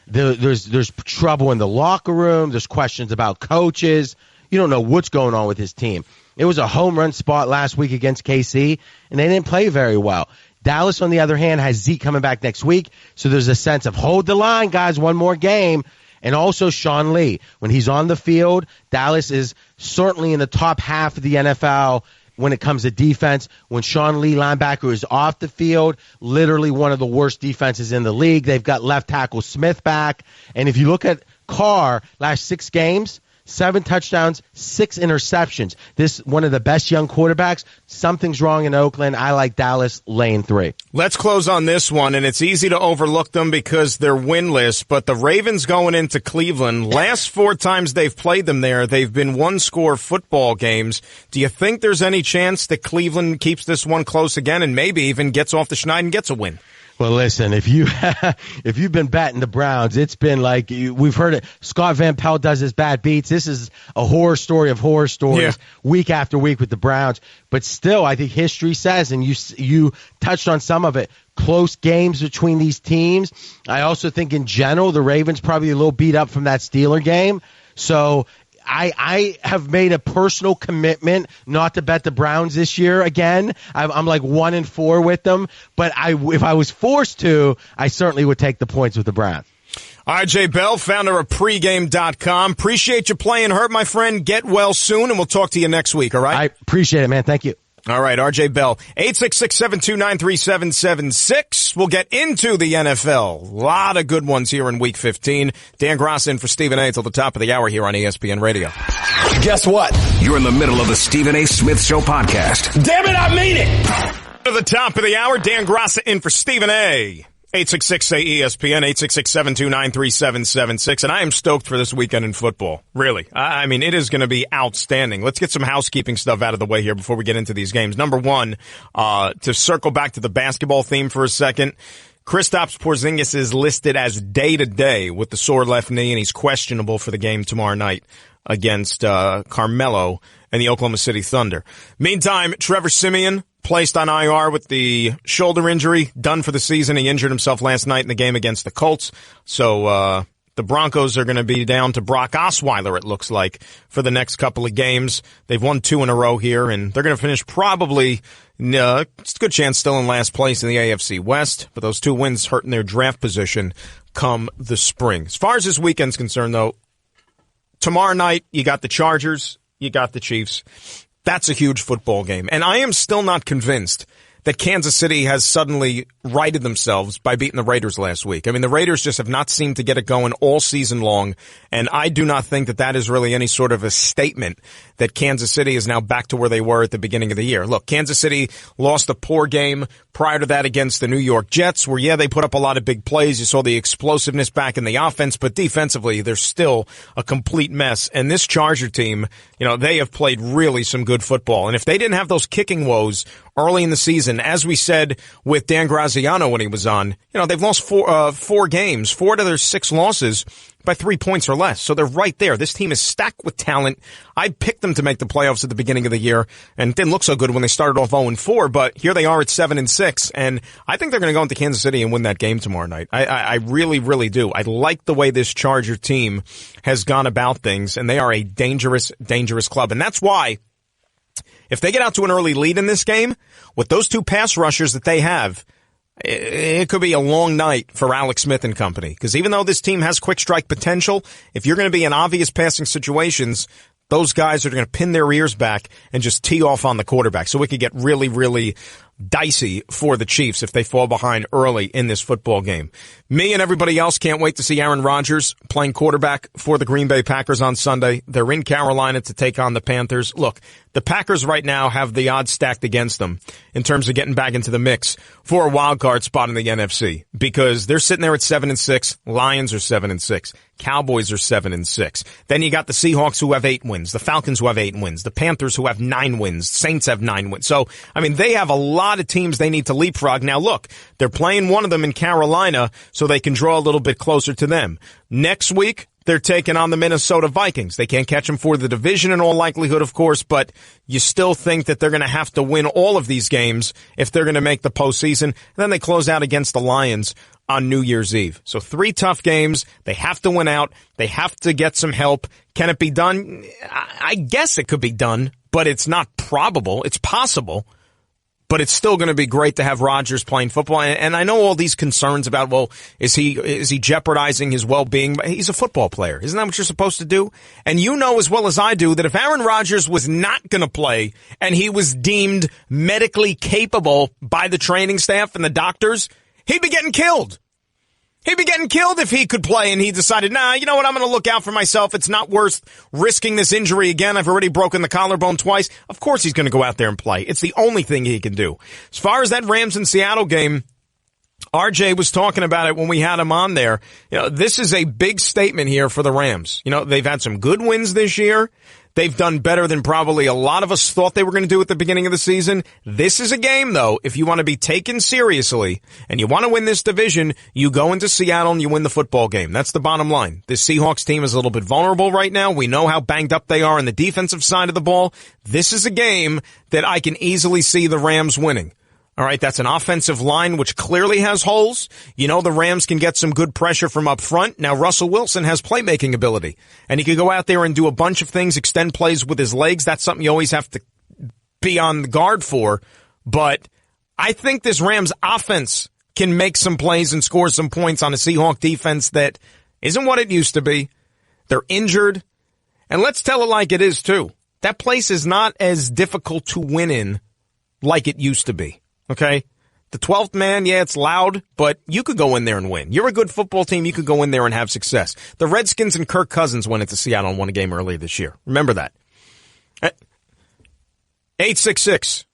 there's trouble in the locker room. There's questions about coaches. You don't know what's going on with his team. It was a home run spot last week against KC, and they didn't play very well. Dallas, on the other hand, has Zeke coming back next week, so there's a sense of hold the line, guys, one more game. And also Sean Lee. When he's on the field, Dallas is certainly in the top half of the NFL when it comes to defense. When Sean Lee, linebacker, is off the field, literally one of the worst defenses in the league. They've got left tackle Smith back. And if you look at Carr, last 6 games, 7 touchdowns, 6 interceptions. This one of the best young quarterbacks. Something's wrong in Oakland. I like Dallas laying 3. Let's close on this one, and it's easy to overlook them because they're winless, but the Ravens going into Cleveland, last 4 times they've played them there, they've been one-score football games. Do you think there's any chance that Cleveland keeps this one close again and maybe even gets off the schneid and gets a win? Well, listen, if you've been batting the Browns, it's been like we've heard it. Scott Van Pelt does his bad beats. This is a horror story of horror stories week after week with the Browns. But still, I think history says, and you touched on some of it, close games between these teams. I also think in general the Ravens probably a little beat up from that Steeler game. So I have made a personal commitment not to bet the Browns this year again. I'm like 1-4 with them, but if I was forced to, I certainly would take the points with the Browns. RJ Bell, founder of pregame.com. Appreciate you playing hurt, my friend. Get well soon, and we'll talk to you next week, all right? I appreciate it, man. Thank you. All right, RJ Bell, 866-729-3776. We'll get into the NFL. A lot of good ones here in Week 15. Dan Graca in for Stephen A. till the top of the hour here on ESPN Radio. Guess what? You're in the middle of the Stephen A. Smith Show podcast. Damn it, I mean it! To the top of the hour, Dan Graca in for Stephen A. 866-ESPN, 866-729-3776. And I am stoked for this weekend in football. Really. I mean, it is going to be outstanding. Let's get some housekeeping stuff out of the way here before we get into these games. Number one, to circle back to the basketball theme for a second, Kristaps Porzingis is listed as day-to-day with the sore left knee, and he's questionable for the game tomorrow night against Carmelo and the Oklahoma City Thunder. Meantime, Trevor Siemian placed on IR with the shoulder injury, done for the season. He injured himself last night in the game against the Colts. So the Broncos are going to be down to Brock Osweiler, it looks like, for the next couple of games. They've won 2 in a row here, and they're going to finish probably, it's a good chance, still in last place in the AFC West. But those 2 wins hurting their draft position come the spring. As far as this weekend's concerned, though, tomorrow night you got the Chargers, you got the Chiefs. That's a huge football game. And I am still not convinced that Kansas City has suddenly righted themselves by beating the Raiders last week. I mean, the Raiders just have not seemed to get it going all season long, and I do not think that that is really any sort of a statement that Kansas City is now back to where they were at the beginning of the year. Look, Kansas City lost a poor game prior to that against the New York Jets, where, yeah, they put up a lot of big plays. You saw the explosiveness back in the offense, but defensively, they're still a complete mess. And this Charger team, they have played really some good football. And if they didn't have those kicking woes early in the season, as we said with Dan Graziano when he was on, they've lost 4 games, 4 out of their 6 losses by 3 points or less. So they're right there. This team is stacked with talent. I picked them to make the playoffs at the beginning of the year, and it didn't look so good when they started off 0-4, but here they are at 7-6, and I think they're going to go into Kansas City and win that game tomorrow night. I really, really do. I like the way this Charger team has gone about things, and they are a dangerous, dangerous club. And that's why, if they get out to an early lead in this game, with those 2 pass rushers that they have, it could be a long night for Alex Smith and company. Because even though this team has quick strike potential, if you're going to be in obvious passing situations, those guys are going to pin their ears back and just tee off on the quarterback. So it could get really, really dicey for the Chiefs if they fall behind early in this football game. Me and everybody else can't wait to see Aaron Rodgers playing quarterback for the Green Bay Packers on Sunday. They're in Carolina to take on the Panthers. Look, the Packers right now have the odds stacked against them in terms of getting back into the mix for a wild card spot in the NFC, because they're sitting there at 7-6. Lions are 7-6. Cowboys are 7-6. Then you got the Seahawks who have 8 wins, the Falcons who have 8 wins, the Panthers who have 9 wins, Saints have 9 wins. So, I mean, they have a lot of teams they need to leapfrog. Now, look, they're playing one of them in Carolina so they can draw a little bit closer to them. Next week, they're taking on the Minnesota Vikings. They can't catch them for the division in all likelihood, of course, but you still think that they're going to have to win all of these games if they're going to make the postseason. And then they close out against the Lions on New Year's Eve. So 3 tough games. They have to win out. They have to get some help. Can it be done? I guess it could be done, but it's not probable. It's possible. But it's still going to be great to have Rodgers playing football. And I know all these concerns about, well, is he jeopardizing his well-being? He's a football player. Isn't that what you're supposed to do? And you know as well as I do that if Aaron Rodgers was not going to play and he was deemed medically capable by the training staff and the doctors, he'd be getting killed. He'd be getting killed if he could play and he decided, nah, you know what, I'm going to look out for myself. It's not worth risking this injury again. I've already broken the collarbone twice. Of course he's going to go out there and play. It's the only thing he can do. As far as that Rams and Seattle game, RJ was talking about it when we had him on there. This is a big statement here for the Rams. They've had some good wins this year. They've done better than probably a lot of us thought they were going to do at the beginning of the season. This is a game, though, if you want to be taken seriously and you want to win this division, you go into Seattle and you win the football game. That's the bottom line. This Seahawks team is a little bit vulnerable right now. We know how banged up they are on the defensive side of the ball. This is a game that I can easily see the Rams winning. All right, that's an offensive line which clearly has holes. You know the Rams can get some good pressure from up front. Now, Russell Wilson has playmaking ability, and he could go out there and do a bunch of things, extend plays with his legs. That's something you always have to be on the guard for. But I think this Rams offense can make some plays and score some points on a Seahawk defense that isn't what it used to be. They're injured. And let's tell it like it is, too. That place is not as difficult to win in like it used to be. Okay? The 12th man, yeah, it's loud, but you could go in there and win. You're a good football team. You could go in there and have success. The Redskins and Kirk Cousins went into Seattle and won a game earlier this year. Remember that. 866.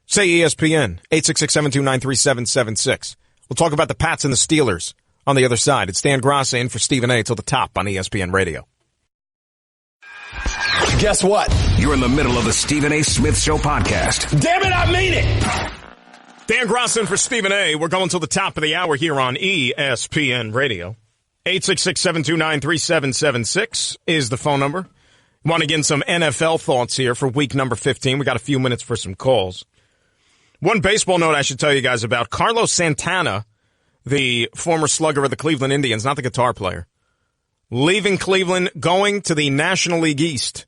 Say ESPN. 866-729-3776. We'll talk about the Pats and the Steelers on the other side. It's Dan Graca in for Stephen A. till the top on ESPN Radio. Guess what? You're in the middle of the Stephen A. Smith Show podcast. Damn it, I mean it! Dan Graca in for Stephen A. We're going till the top of the hour here on ESPN Radio. 866-729-3776 is the phone number. Want to get some NFL thoughts here for week number 15. We got a few minutes for some calls. One baseball note I should tell you guys about. Carlos Santana, the former slugger of the Cleveland Indians, not the guitar player, leaving Cleveland, going to the National League East.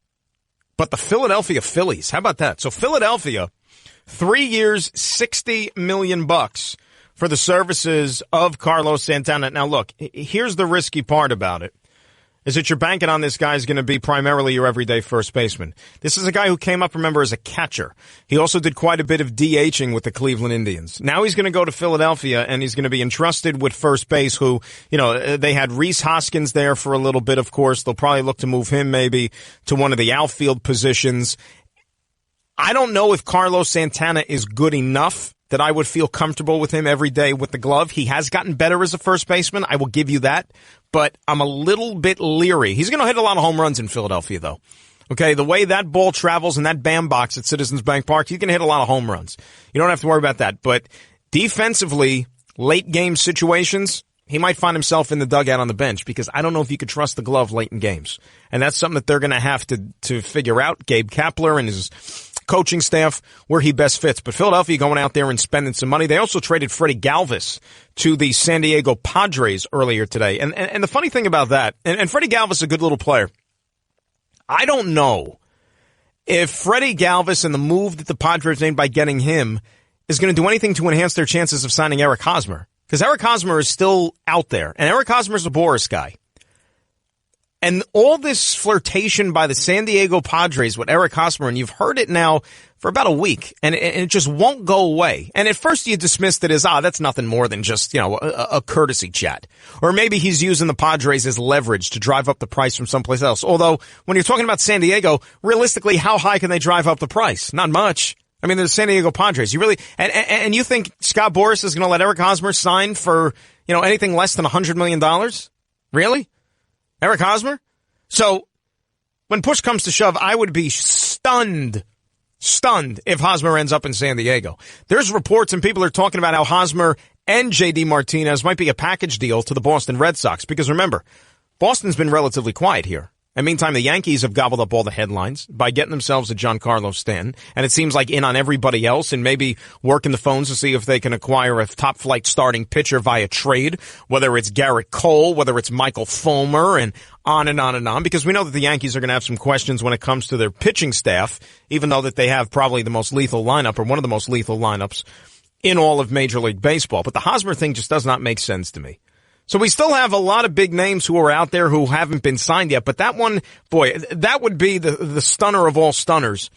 But the Philadelphia Phillies, how about that? So Philadelphia, 3 years, $60 million for the services of Carlos Santana. Now, look, here's the risky part about it, is that you're banking on this guy's going to be primarily your everyday first baseman. This is a guy who came up, remember, as a catcher. He also did quite a bit of DHing with the Cleveland Indians. Now he's going to go to Philadelphia, and he's going to be entrusted with first base, who, you know, they had Rhys Hoskins there for a little bit, of course. They'll probably look to move him maybe to one of the outfield positions. I don't know if Carlos Santana is good enough that I would feel comfortable with him every day with the glove. He has gotten better as a first baseman. I will give you that. But I'm a little bit leery. He's going to hit a lot of home runs in Philadelphia, though. Okay, the way that ball travels in that bandbox at Citizens Bank Park, he's going to hit a lot of home runs. You don't have to worry about that. But defensively, late game situations, he might find himself in the dugout on the bench because I don't know if you could trust the glove late in games. And that's something that they're going to have to figure out. Gabe Kapler and his coaching staff, where he best fits. But Philadelphia going out there and spending some money. They also traded Freddie Galvis to the San Diego Padres earlier today. And the funny thing about that, and Freddie Galvis is a good little player. I don't know if Freddie Galvis and the move that the Padres made by getting him is going to do anything to enhance their chances of signing Eric Hosmer. Because Eric Hosmer is still out there. And Eric Hosmer is a Boris guy. And all this flirtation by the San Diego Padres with Eric Hosmer, and you've heard it now for about a week, and it just won't go away. And at first you dismissed it as, that's nothing more than just, a courtesy chat. Or maybe he's using the Padres as leverage to drive up the price from someplace else. Although, when you're talking about San Diego, realistically, how high can they drive up the price? Not much. I mean, the San Diego Padres. You really, and you think Scott Boras is going to let Eric Hosmer sign for, anything less than $100 million? Really? Eric Hosmer? So, when push comes to shove, I would be stunned if Hosmer ends up in San Diego. There's reports and people are talking about how Hosmer and J.D. Martinez might be a package deal to the Boston Red Sox. Because remember, Boston's been relatively quiet here. And meantime, the Yankees have gobbled up all the headlines by getting themselves a Giancarlo Stanton. And it seems like in on everybody else and maybe working the phones to see if they can acquire a top-flight starting pitcher via trade, whether it's Garrett Cole, whether it's Michael Fulmer, and on and on and on. Because we know that the Yankees are going to have some questions when it comes to their pitching staff, even though that they have probably the most lethal lineup or one of the most lethal lineups in all of Major League Baseball. But the Hosmer thing just does not make sense to me. So we still have a lot of big names who are out there who haven't been signed yet. But that one, boy, that would be the stunner of all stunners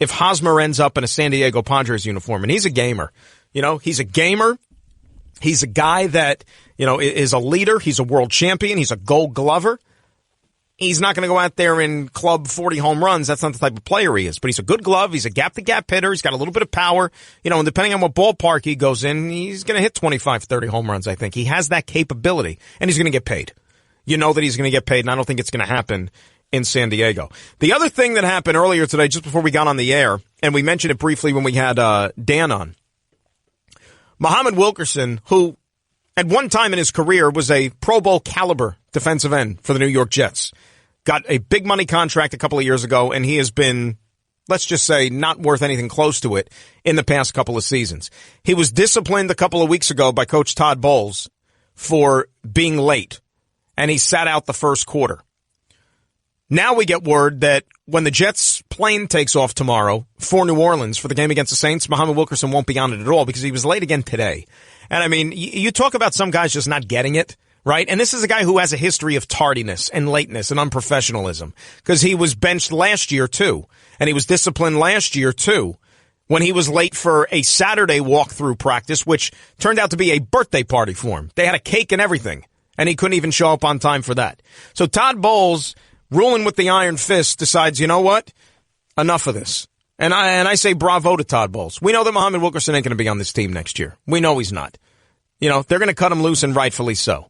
if Hosmer ends up in a San Diego Padres uniform. And he's a gamer. He's a gamer. He's a guy that, is a leader. He's a world champion. He's a gold glover. He's not going to go out there and club 40 home runs. That's not the type of player he is. But he's a good glove. He's a gap-to-gap hitter. He's got a little bit of power. And depending on what ballpark he goes in, he's going to hit 25, 30 home runs, I think. He has that capability, and he's going to get paid. You know that he's going to get paid, and I don't think it's going to happen in San Diego. The other thing that happened earlier today, just before we got on the air, and we mentioned it briefly when we had Dan on, Muhammad Wilkerson, who at one time in his career was a Pro Bowl caliber defensive end for the New York Jets, got a big money contract a couple of years ago, and he has been let's just say not worth anything close to it in the past couple of seasons. He was disciplined a couple of weeks ago by Coach Todd Bowles for being late, and he sat out the first quarter. Now we get word that when the Jets plane takes off tomorrow for New Orleans for the game against the Saints, Muhammad Wilkerson won't be on it at all because he was late again today. And I mean, you talk about some guys just not getting it, right? And this is a guy who has a history of tardiness and lateness and unprofessionalism because he was benched last year too. And he was disciplined last year too when he was late for a Saturday walkthrough practice, which turned out to be a birthday party for him. They had a cake and everything, and he couldn't even show up on time for that. So Todd Bowles, ruling with the iron fist, decides, you know what? Enough of this. And I say bravo to Todd Bowles. We know that Muhammad Wilkerson ain't going to be on this team next year. We know he's not. You know, they're going to cut him loose, and rightfully so.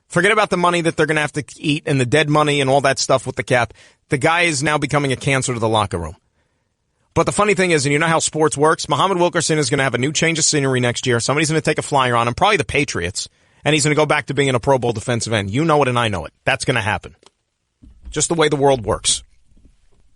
Forget about the money that they're going to have to eat and the dead money and all that stuff with the cap. The guy is now becoming a cancer to the locker room. But the funny thing is, and you know how sports works, Muhammad Wilkerson is going to have a new change of scenery next year. Somebody's going to take a flyer on him, probably the Patriots, and he's going to go back to being a Pro Bowl defensive end. You know it and I know it. That's going to happen. Just the way the world works.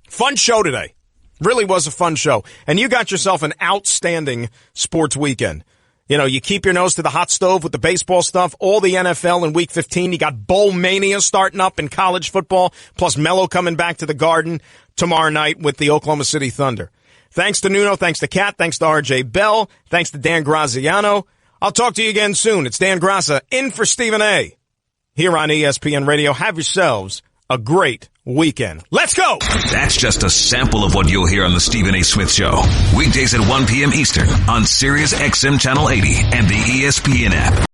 Fun show today. Really was a fun show. And you got yourself an outstanding sports weekend. You know, you keep your nose to the hot stove with the baseball stuff, all the NFL in Week 15. You got Bowl Mania starting up in college football, plus Melo coming back to the Garden tomorrow night with the Oklahoma City Thunder. Thanks to Nuno, thanks to Kat, thanks to RJ Bell, thanks to Dan Graziano. I'll talk to you again soon. It's Dan Graca in for Stephen A. here on ESPN Radio. Have yourselves a great weekend. Let's go! That's just a sample of what you'll hear on the Stephen A. Smith Show. Weekdays at 1 p.m. Eastern on Sirius XM Channel 80 and the ESPN app.